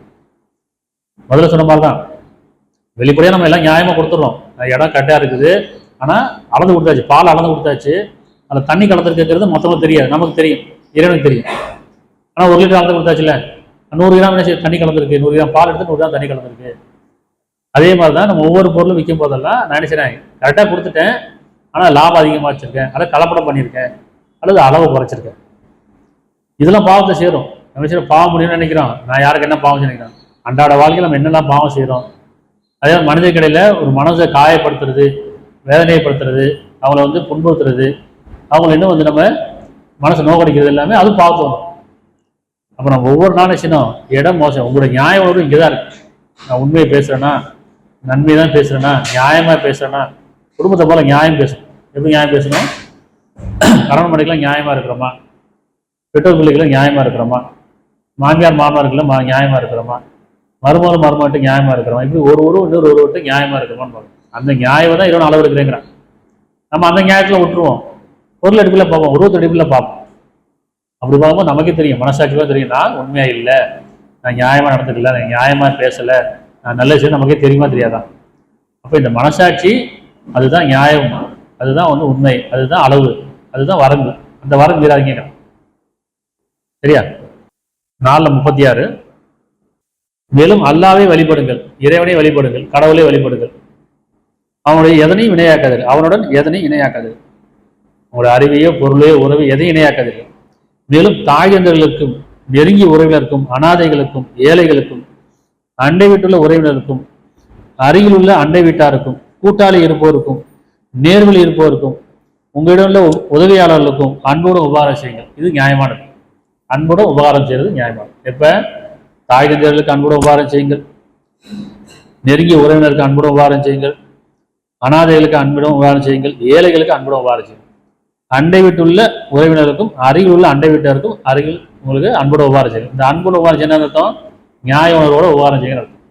முதல்ல சொன்ன மாதிரி தான், வெளிப்படையாக நம்ம எல்லாம் நியாயமாக கொடுத்துட்றோம், இடம் கரெக்டாக இருக்குது, ஆனால் அளந்து கொடுத்தாச்சு, பால் அளந்து கொடுத்தாச்சு, அதில் தண்ணி கலந்துருக்கிறது மொத்தமாக தெரியாது, நமக்கு தெரியும், இறைவனுக்கு தெரியும். ஆனால் 1 லிட்டர் அளந்து கொடுத்தாச்சுல, 100 கிராம் என்ன தண்ணி கலந்துருக்கு, 100 கிராம் பால் எடுத்து 100 கிராம் தண்ணி கலந்துருக்கு. அதே மாதிரி தான் நம்ம ஒவ்வொரு பொருளும் விற்கும் போதெல்லாம் நான் நினைச்சேன் கரெக்டாக கொடுத்துட்டேன், ஆனால் லாபம் அதிகமாக வச்சிருக்கேன், அல்லது கலப்படம் பண்ணியிருக்கேன், அல்லது அளவு குறைச்சிருக்கேன். இதெல்லாம் பாவத்தை சேரும். நம்ம பாவம் முடியும்னு நினைக்கிறோம். நான் யாருக்கு என்ன பாவம் நினைக்கிறோம், அன்றாட வாழ்க்கையில் நம்ம என்னெல்லாம் பாவம் செய்கிறோம். அதே மனித கடையில் ஒரு மனதை காயப்படுத்துறது, வேதனைப்படுத்துறது, அவங்கள வந்து புண்படுத்துறது, அவங்கள இன்னும் வந்து நம்ம மனசை நோக்கடிக்கிறது எல்லாமே அது பாவத்தை வரும். அப்போ நம்ம ஒவ்வொரு நாளும் செய்யணும், இடம் மோசம், உங்களோட நியாயம் உணர்வு இங்கே தான் இருக்கு. நான் உண்மையை பேசுகிறேன்னா, நன்மை தான் பேசுகிறேன்னா, நியாயமாக பேசுகிறேன்னா, குடும்பத்தை போல நியாயம் பேசணும். எப்படி நியாயம் பேசணும், கணவன் மனைவிக்கெல்லாம் நியாயமாக இருக்கிறோமா, பெற்றோர் பிள்ளைகளும் நியாயமாக இருக்கிறோமா, மாமியார் மாமனாருக்கெல்லாம் நியாயமாக இருக்கிறோமா, மருமகிட்ட நியாயமாக இருக்கிறோமா, இப்படி இன்னொரு விட்டு நியாயமாக இருக்கிறோமான்னு பார்க்கணும். அந்த நியாயம் தான் இரவு அளவு இருக்கிறேங்கிறான். நம்ம அந்த நியாயத்தில் விட்டுருவோம், பொருள் அடிப்பில் பார்ப்போம், உருவத்து அடிப்பில் பார்ப்போம். அப்படி பார்க்கும்போது நமக்கே தெரியும், மனசாட்சியாக தெரியும், நான் உண்மையாக இல்லை, நான் நியாயமாக நடந்துக்கல, நான் நியாயமாக பேசலை, நான் நல்ல விஷயம் நமக்கே தெரியுமா தெரியாதான். அப்போ இந்த மனசாட்சி அதுதான் நியாயம், அதுதான் வந்து உண்மை, அதுதான் அளவு, அதுதான் வரம்பு. அந்த வரம்பு மீறாதீங்க. சரியா? 4:36 மேலும் அல்லாவை வழிபடுங்கள், இறைவனை வழிபடுங்கள், கடவுளை வழிபடுங்கள். அவனுடைய எதனையும் இணையாக்காதீர்கள், அவனுடன் எதனையும் இணையாக்காதீர்கள். உங்களுடைய அறிவையோ பொருளையோ உறவை எதையும் இணையாக்காதீர்கள். மேலும் தாயந்தர்களுக்கும் நெருங்கிய உறவினருக்கும் அனாதைகளுக்கும் ஏழைகளுக்கும் அண்டை வீட்டுள்ள உறவினருக்கும் அருகில் உள்ள அண்டை வீட்டாருக்கும் கூட்டாளி இருப்போருக்கும் நேர்வழி இருப்போருக்கும் உங்களிடம் உள்ள உதவியாளர்களுக்கும் அன்போடு உபகாரம் செய்யுங்கள். இது நியாயமானது. அன்போடு உபகாரம் செய்யறது நியாயமானது. எப்ப தாய் தந்தையர்களுக்கு அன்போடு உபகாரம் செய்யுங்கள், நெருங்கிய உறவினருக்கு அன்போடு உபகாரம் செய்யுங்கள், அனாதைகளுக்கு அன்புடன் உபகாரம் செய்யுங்கள், ஏழைகளுக்கு அன்புடன் உபகாரம் செய்யுங்கள். அண்டை வீட்டுள்ள உறவினருக்கும் அருகில் உள்ள அண்டை வீட்டாருக்கும் அருகில் உங்களுக்கு அன்போடு உபகாரம் செய்யுங்கள். இந்த அன்போடு உபகாரம் செய்ய அர்த்தம் நியாய உணர்வோட உபகாரம் செய்யணும் அர்த்தம்.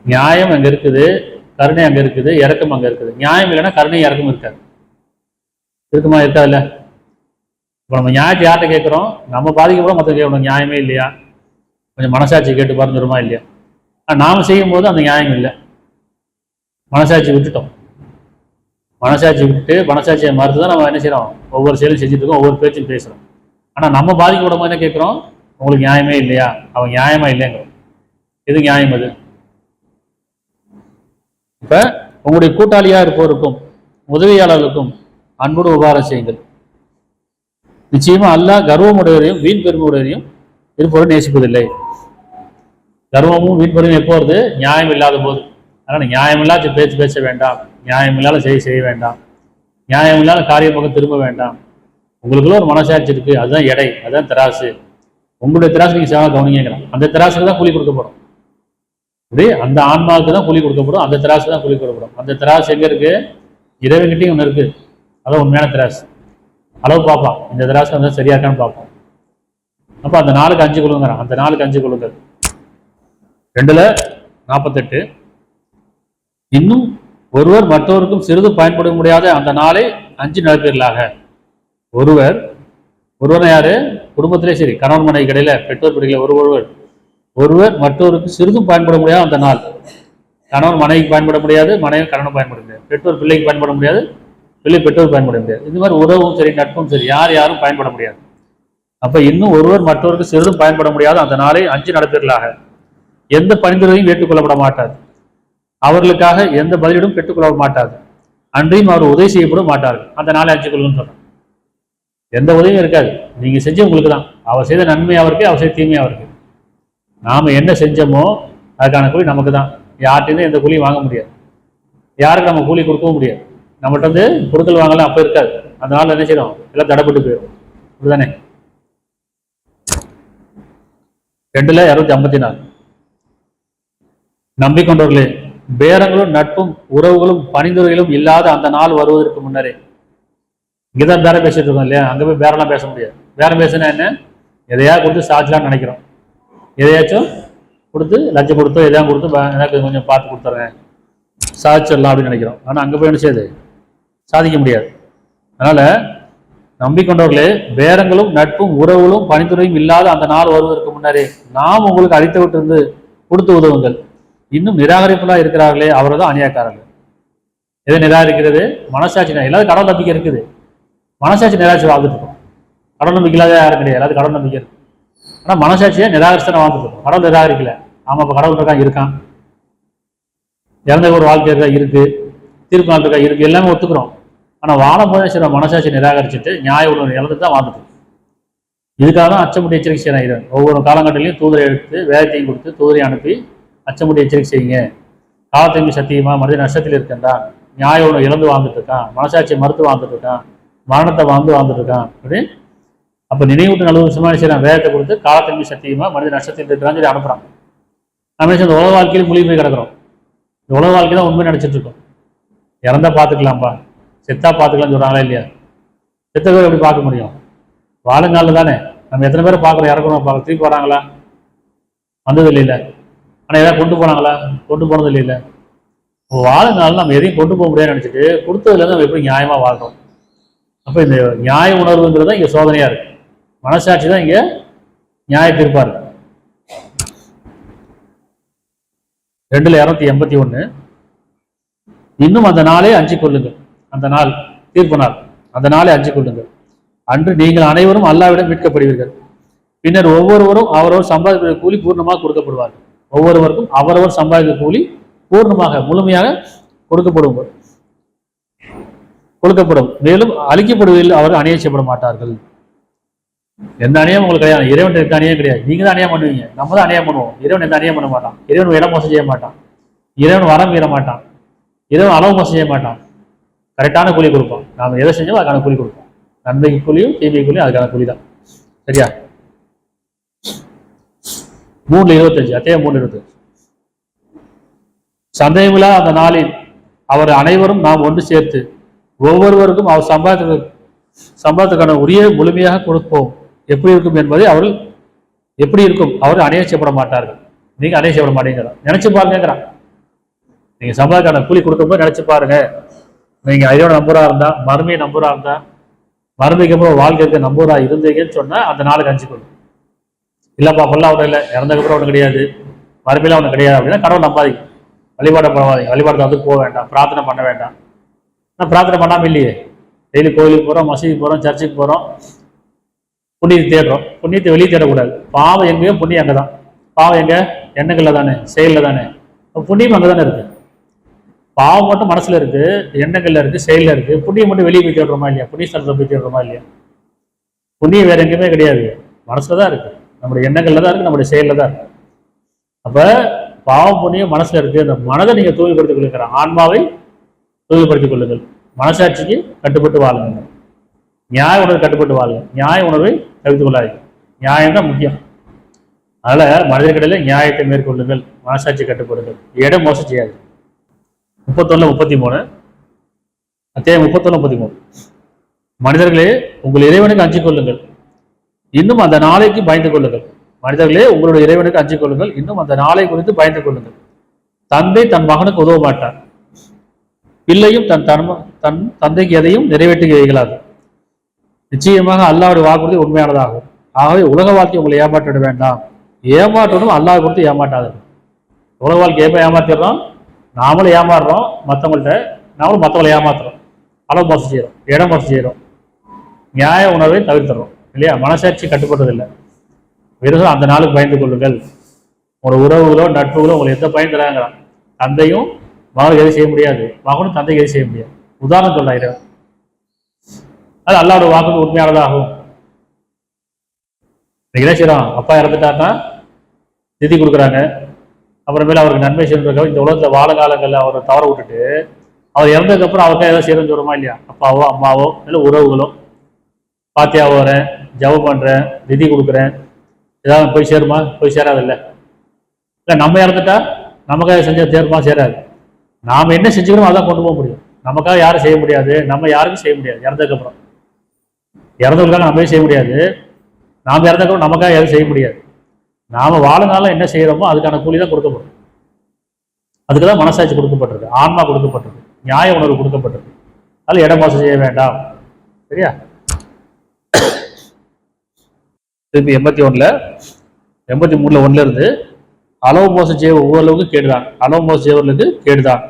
நியாயம் அங்க இருக்குது, கருணை அங்க இருக்குது, இறக்கம் அங்க இருக்குது. நியாயம் இல்லைன்னா கருணை இறக்கம் இருக்காது. இருக்குமா? இருக்காதுல்ல. இப்போ நம்ம நியாயத்தை யார்கிட்ட கேட்குறோம்? நம்ம பாதிக்கப்பட மற்ற கேட்கணும். நியாயமே இல்லையா? கொஞ்சம் மனசாட்சி கேட்டு பார்த்துருமா இல்லையா? நாம செய்யும் போது அந்த நியாயம் இல்லை. மனசாட்சி விட்டுட்டோம். மனசாட்சி விட்டுட்டு மனசாட்சியை மறுத்து தான் நம்ம என்ன செய்யறோம்? ஒவ்வொரு செயலும் செஞ்சுட்டு இருக்கோம், ஒவ்வொரு பேச்சும் பேசுறோம். ஆனா நம்ம பாதிக்கப்படும் போது என்ன கேட்கிறோம்? உங்களுக்கு நியாயமே இல்லையா? அவன் நியாயமா இல்லைங்கிறோம். எது நியாயம்? அது இப்ப உங்களுடைய கூட்டாளியா இருப்போருக்கும் உதவியாளர்களுக்கும் அன்போடு உபகாரம் செய்யுங்கள். நிச்சயமா அல்லாஹ் கர்வமுடையவரையும் வீண் பெருமையுடையவரையும் இருப்பவரை நேசிப்பதில்லை. கர்வமும் வீண் பெருமையும் எப்போ வருது? நியாயம் இல்லாத போது. அதனால நியாயமில்லாத பேச்சு பேச வேண்டாம், நியாயமில்லாத செய்ய வேண்டாம், நியாயமில்லாத காரியம் பக்கம் திரும்ப வேண்டாம். உங்களுக்குள்ள ஒரு மனசாட்சி இருக்கு, அதுதான் எடை, அதுதான் திராசு. உங்களுடைய திராசு நீங்க சேவை கவனிங்கிறான். அந்த திராசுக்கு தான் கூலி கொடுக்கப்படும். இப்படி அந்த ஆன்மாவுக்கு தான் கூலி கொடுக்கப்படும், அந்த திராசு தான் கூலி கொடுக்கப்படும். அந்த திராசு எங்க இருக்கு? இறைவன்கிட்டையும் ஒன்று இருக்கு. அதான் உண்மையான திராசு. அளவு பார்ப்பான், இந்த திராசு வந்து சரியா இருக்கான்னு பார்ப்போம். அப்ப அந்த 4க்கு 5 கொள்ளுங்கிறான். அந்த 4க்கு 5 கொள்ளுங்கள். 2:48. இன்னும் ஒருவர் மற்றவருக்கும் சிறிது பயன்பட முடியாத அந்த நாளை 5 நடப்பீர்களாக. ஒருவர் யாரு? குடும்பத்திலே சரி, கணவன் மனைவி கடையில பெற்றோர் பிடிக்கல, ஒருவர் மற்றவருக்கு சிறிதும் பயன்பட முடியாது அந்த நாள். கணவன் மனைவிக்கு பயன்பட முடியாது, மனைவி கணவன் பயன்பட முடியாது, பெற்றோர் பிள்ளைக்கு பயன்பட முடியாது, பிள்ளை பெற்றோர் பயன்பட முடியாது. இது மாதிரி உறவும் சரி நட்பும் சரி யாரும் பயன்பட முடியாது. அப்ப இன்னும் ஒருவர் மற்றவருக்கு சிறிதும் பயன்பட முடியாது அந்த நாளை 5 நடப்பீர்களாக. எந்த பரிந்துரையும் ஏற்றுக்கொள்ளப்பட மாட்டாது, அவர்களுக்காக எந்த பதிலிடும் பெற்றுக்கொள்ள மாட்டாது, அன்றையும் அவர் உதவி செய்யப்பட மாட்டார்கள். அந்த நாளை 5 கொள்ளுன்னு சொல்றேன். எந்த உதவியும் இருக்காது. நீங்க செஞ்ச உங்களுக்கு தான். அவர் செய்த நன்மை அவருக்கு, அவர் செய்த தீமை அவருக்கு. நாம என்ன செஞ்சோமோ அதுக்கான கூலி நமக்கு தான். யார்கிட்ட எந்த கூலியும் வாங்க முடியாது, யாருக்கு நம்ம கூலி கொடுக்கவும் முடியாது. நம்மகிட்ட வந்து கொடுக்கல் வாங்கலாம் அப்ப இருக்காது. அதனால என்ன செய்யணும்? எல்லாம் தடைப்பட்டு போயிடும். அப்படிதானே? 2:254. நம்பிக்கொண்டவர்களே, பேரங்களும் நட்பும் உறவுகளும் பணிந்துரைகளும் இல்லாத அந்த நாள் வருவதற்கு முன்னரே. இங்கதான் பேரம் பேசிட்டு இருக்கோம் இல்லையா? அங்க போய் பேரெல்லாம் பேச முடியாது. பேரம் பேசுனா என்ன? எதையா கொடுத்து சாட்சிலாம் நினைக்கிறோம். எதையாச்சும் கொடுத்து லஞ்சம் கொடுத்தோ எதையா கொடுத்து எனக்கு கொஞ்சம் பார்த்து கொடுத்துறேன் சாதிச்சிடலாம் அப்படின்னு நினைக்கிறோம். ஆனா அங்க போய் என்ன செய்யுது? சாதிக்க முடியாது. அதனால நம்பிக்கொண்டவர்களே, பேரங்களும் நட்பும் உறவுகளும் பணித்துறையும் இல்லாத அந்த நாள் வருவதற்கு முன்னரே நாம் உங்களுக்கு அளித்து விட்டு இருந்து கொடுத்து உதவுங்கள். இன்னும் நிராகரிப்புலாம் இருக்கிறார்களே அவரை தான் அநியாயக்காரர்கள். எதை நிராகரிக்கிறது? மனசாட்சி. எல்லாரும் கடவுள் நம்பிக்கை இருக்குது, மனசாட்சி நிராகரிச்சு வாழ்ந்துட்டு இருக்கோம். கடவுள் நம்பிக்கை இல்லாத யாரும் கிடையாது, எல்லாரும் கடவுள் நம்பிக்கை இருக்கு. ஆனா மனசாட்சியை நிராகரிச்சு வாழ்ந்துட்டு இருக்கோம். கடவுள் நிராகரிக்கல. ஆமா, இப்ப கடவுள் இருக்கான், இறந்த ஒரு வாழ்க்கை இருக்கா இருக்கு, தீர்ப்பு நாள் இருக்கா இருக்கு, எல்லாமே ஒத்துக்கிறோம். ஆனா வாழும் போதே சில மனசாட்சி நிராகரிச்சுட்டு நியாய உணர்வு இழந்துட்டு தான் வாழ்ந்துட்டு. இதுக்காக தான் அச்சமுடி எச்சரிக்கை செய்யறாங்க. ஒவ்வொரு காலகட்டத்திலையும் தூதரை எடுத்து வேதத்தையும் கொடுத்து தூதரை அனுப்பி அச்சமுடி எச்சரிக்கை செய்யுங்க. காலத்தையும் சத்தியமா மனித நஷ்டத்தில் இருக்கின்றான், நியாய உணர்வு இழந்து வாழ்ந்துட்டு இருக்கான், மனசாட்சியை மறுத்து வாழ்ந்துட்டு இருக்கான், மரணத்தை வாழ்ந்துட்டு இருக்கான். அப்படி அப்ப நினைவூட்டு நல்ல சும்மா செய்யறான். வேதத்தை கொடுத்து காலத்தையும் சத்தியமா மனித நஷ்டத்தில் இருக்கிறான்னு சொல்லி அனுப்புறான். நம்ம இந்த உலக வாழ்க்கையில மூழ்கி போய் கிடக்கிறோம். இந்த உலக வாழ்க்கை தான் உண்மை நினைச்சிட்டு இருக்கோம். இறந்தா பார்த்துக்கலாம்ப்பா, செத்தா பார்த்துக்கலாம்னு சொல்றாங்களா இல்லையா? செத்த பேர் எப்படி பார்க்க முடியும்? வாழுங்காலில் தானே. நம்ம எத்தனை பேரை பார்க்குறோம், இறக்கணும் பார்க்க, திருப்பி வராங்களா? வந்தது இல்லையில. ஆனால் எதாவது கொண்டு போனாங்களா? கொண்டு போனது இல்லையில. வாழுங்காலில் நம்ம எதையும் கொண்டு போக முடியாதுன்னு நினச்சிட்டு கொடுத்ததுலேருந்து நம்ம எப்படி நியாயமாக வாழ்றோம். அப்போ இந்த நியாய உணர்வுங்கிறது தான் இங்கே சோதனையாக இருக்கு. மனசாட்சி தான் இங்கே நியாய தீர்ப்பா இருக்கு. 2:281. இன்னும் அந்த நாளே அஞ்சு கொள்ளுங்கள். அந்த நாள் தீர்ப்பு நாள், அந்த நாளே அஞ்சு கொள்ளுங்கள். அன்று நீங்கள் அனைவரும் அல்லாவிடம் மீட்கப்படுவீர்கள். பின்னர் ஒவ்வொருவரும் அவரவர் சம்பாதிக்கிற கூலி பூர்ணமாக கொடுக்கப்படுவார்கள். ஒவ்வொருவருக்கும் அவரவர் சம்பாதித்த கூலி பூர்ணமாக முழுமையாக கொடுக்கப்படும். மேலும் அழிக்கப்படுவதில் அவர்கள் அநியாயம் செய்யப்பட மாட்டார்கள். எந்த அநியாயம் உங்களுக்கு கிடையாது. இறைவன் இருக்க அநியாயம் கிடையாது. நீங்க தான் அநியாயம் பண்ணுவீங்க, நம்ம தான் அநியாயம் பண்ணுவோம். இறைவன் எந்த அநியாயம் பண்ண மாட்டான். இறைவன் இடம் மோசம் செய்ய மாட்டான். இறைவன் வரம் மீற மாட்டான். இறைவன் அளவு மோசம் செய்ய மாட்டான். கரெக்டான கூலி கொடுப்போம். நாம எதை செஞ்சோம் அதுக்கான கூலி கொடுப்போம். நன்மைக்கு கூலியும் தீமைக்கு கூலியும் அதுக்கான கூலி தான். சரியா? 3:25 அத்தியாயம் 3:25. சந்தேகமில்லா அந்த நாளில் அவர் அனைவரும் நாம் ஒன்று சேர்த்து ஒவ்வொருவருக்கும் அவர் சம்பாதத்துக்கான உரிய முழுமையாக கொடுப்போம். எப்படி இருக்கும் என்பதை அவர்கள் எப்படி இருக்கும் அவர்கள் அநியாயம் செய்யப்பட மாட்டார்கள். நீங்க அநியாயம் செய்யப்பட மாட்டீங்கிறா நினைச்சு பாருங்கிறான். நீங்க சம்பாதத்துக்கான கூலி கொடுக்கும்போது நினைச்சு பாருங்க. நீங்க ஐயோட நம்பரா இருந்தா, மறுமையை நம்பரா இருந்தா, மறுமைக்கு அப்புறம் வாழ்க்கைக்கு நம்பரா இருந்தீங்கன்னு சொன்னா அந்த நாளுக்கு அஞ்சு கொள்ளும். இல்லப்பா பொருள் அவனு இல்லை, இறந்ததுக்கப்புறம் அவனு கிடையாது, மறுமையில அவனு கிடையாது அப்படின்னா கடவுள் நம்பாதீங்க. வழிபாட போவாதீங்க. வழிபாடு வந்து போக வேண்டாம், பிரார்த்தனை பண்ண வேண்டாம். நான் பிரார்த்தனை பண்ணாம இல்லையே. டெய்லி கோயிலுக்கு போறோம், மசூதிக்கு போறோம், சர்ச்சுக்கு போறோம், புண்ணியத்தை தேடுறோம். புண்ணியத்தை வெளியே தேடக்கூடாது. பாவம் எங்கேயோ புண்ணியம் அங்கதான். பாவம் எங்க? எண்ணங்கள்ல தானே, செயல்ல தானே. புண்ணியம் அங்கதானே இருக்கு. பாவம் மட்டும் மனசுல இருக்கு, எண்ணங்கள்ல இருக்கு, செயல்ல இருக்கு. புண்ணியம் மட்டும் வெளியே போய் தேடுறோமா இல்லையா? புண்ணிய ஸ்தலத்தை போய் தேடுறோமா இல்லையா? புண்ணியம் வேற எங்கேயுமே கிடையாது, மனசுலதான் இருக்கு. நம்முடைய எண்ணங்கள்ல தான் இருக்கு, நம்முடைய செயல்ல தான் இருக்கு. அப்ப பாவம் புண்ணியம் மனசுல இருக்கு. அந்த மனதை நீங்க தூய்மைப்படுத்திக் கொள்ளுங்கிற ஆன்மாவை தூய்மைப்படுத்திக் கொள்ளுங்கள். மனசாட்சிக்கு கட்டுப்பட்டு வாழுங்க. நியாய உணர்வு கட்டுப்பட்டு வாழுங்க. நியாய உணர்வை தவிர்த்துக் கொள்ளாதீங்க. நியாயம் தான் முக்கியம். அதனால மனிதர்களில் நியாயத்தை மேற்கொள்ளுங்கள், மனசாட்சி கட்டுப்படுங்கள், இடம் மோசம் செய்யாது. 31-33 அத்தியாயம் 31-33. மனிதர்களே உங்கள் இறைவனுக்கு அஞ்சிக் கொள்ளுங்கள், இன்னும் அந்த நாளைக்கு பயந்து கொள்ளுங்கள். மனிதர்களே உங்களுடைய இறைவனுக்கு அஞ்சிக் கொள்ளுங்கள், இன்னும் அந்த நாளை குறித்து பயந்து கொள்ளுங்கள். தந்தை தன் மகனுக்கு உதவ மாட்டார், பிள்ளையும் தன் தந்தைக்கு எதையும் நிறைவேற்றி வைக்கலாது. நிச்சயமாக அல்லாஹ்வுடைய வாக்குறுதி உண்மையானதாகும். ஆகவே உலக வாழ்க்கை உங்களை ஏமாற்றிட வேண்டாம். ஏமாற்றணும் அல்லாஹ் கொடுத்து ஏமாட்டாது. உலக வாழ்க்கை எப்ப ஏமாத்திடுறோம்? நாமளும் ஏமாறுறோம் மற்றவங்கள்ட்ட, நாமளும் மற்றவங்களை ஏமாத்துறோம், அளவு மோசம் செய்யறோம், இடம் மோசம் செய்யறோம், நியாய உணர்வை தவிர்த்துறோம் இல்லையா? மனசாட்சி கட்டுப்பட்டதில்லை. வெறும் அந்த நாளுக்கு பயந்து கொள்ளுங்கள். ஒரு உறவுகளோ நட்புகளோ உங்களை எந்த பயன் தராங்கிறான். தந்தையும் மகனுக்கு எதுவும் செய்ய முடியாது, மகனும் தந்தைக்கு எதுவும் செய்ய முடியாது. உதாரணம் சொல்றாரு. அது அல்லாஹ்வுடைய வாக்குறுதி உண்மையானதாகும். என்ன செய்யறோம்? அப்பா இறந்துட்டாருன்னா நிதி கொடுக்குறாங்க, அப்புறமேல அவருக்கு நன்மை செய்யறதுக்காக இந்த உலகத்துல வாழ காலங்கள்ல அவரை தவற விட்டுட்டு அவர் இறந்ததுக்கு அப்புறம் அவருக்காக ஏதாவது செய்யணும்னு சொல்லுமா இல்லையா? அப்பாவோ அம்மாவோ இல்லை உறவுகளோ, பாத்தியா போறேன், ஜபம் பண்றேன், நிதி கொடுக்குறேன், ஏதாவது போய் சேருமா? போய் சேராது இல்லை. நம்ம இறந்துட்டா நமக்காக செஞ்சா சேருமா? சேராது. நாம என்ன செஞ்சுக்கிறோம் அதான் கொண்டு போக முடியும். நமக்காக யாரும் செய்ய முடியாது, நம்ம யாருக்கும் செய்ய முடியாது. இறந்ததுக்கு அப்புறம் இறந்தவங்களுக்காக நம்ம செய்ய முடியாது, நாம் இறந்ததுக்கு நமக்காக யாரும் செய்ய முடியாது. நாம வாழுனால என்ன செய்யறோமோ அதுக்கான கூலி தான் கொடுக்கப்படும். அதுக்குதான் மனசாட்சி கொடுக்கப்பட்டிருக்கு, ஆன்மா கொடுக்கப்பட்டிருக்கு, நியாய உணர்வு கொடுக்கப்பட்டிருக்கு. அதில் இடம் மோசம் செய்ய வேண்டாம். சரியா? திருப்பி 83-1 இருந்து அளவு மோசம் செய்ய ஒவ்வொருவருக்கு கேடுதான், அளவு மோசம் செய்வர்களுக்கு கேடுதான்.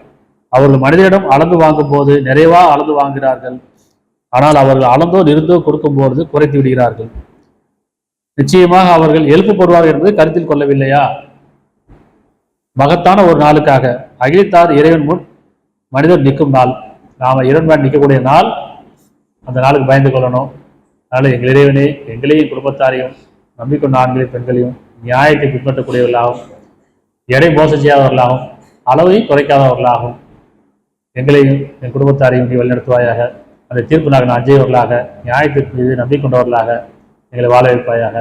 அவர்கள் மனிதனிடம் அளந்து வாங்கும் போது நிறைவா அளந்து வாங்குகிறார்கள், ஆனால் அவர்கள் அளந்தோ நிறுந்தோ கொடுக்கும் போது குறைத்து விடுகிறார்கள். நிச்சயமாக அவர்கள் எழுப்பப்படுவார்கள் என்பதை கருத்தில் கொள்ளவில்லையா? மகத்தான ஒரு நாளுக்காக அகிலத்தார் இறைவன் முன் மனிதர் நிற்கும் நாள், நாம இறைவன் நிற்கக்கூடிய நாள், அந்த நாளுக்கு பயந்து கொள்ளணும். அதனால எங்கள் இறைவனே எங்களையும் குடும்பத்தாரையும் நம்பிக்கொண்ட ஆண்களையும் பெண்களையும் நியாயத்தை பின்பற்றக்கூடியவர்களாகவும் எடை மோசம் செய்யாதவர்களாகவும் அளவை குறைக்காதவர்களாகவும் எங்களையும் என் குடும்பத்தாரையும் நீ வழிநடத்துவாயாக. அந்த தீர்ப்பு நாங்கள் அஞ்சையவர்களாக, நியாயத்திற்கு மீது நம்பிக்கொண்டவர்களாக எங்களை வாழ வைப்பாயாக.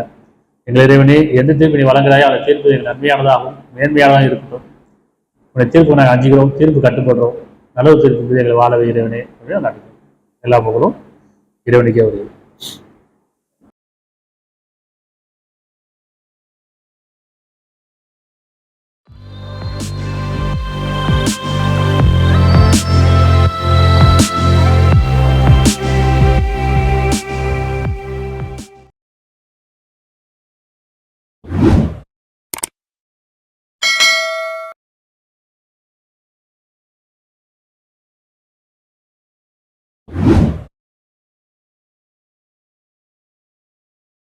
எங்கள் இறைவனே எந்த தீர்ப்பு நீ வழங்குகிறாயோ அந்த தீர்ப்பு எங்கள் நன்மையானதாகவும் மேன்மையானதாக இருக்கட்டும். உடைய தீர்ப்பு நாங்கள் அஞ்சுகிறோம், தீர்ப்பு கட்டுப்படுறோம். நல்ல தீர்ப்பு மீது எங்களை வாழ வை இறைவனே. நடக்கும் எல்லா புகழும் இறைவனுக்கே வருகிறது.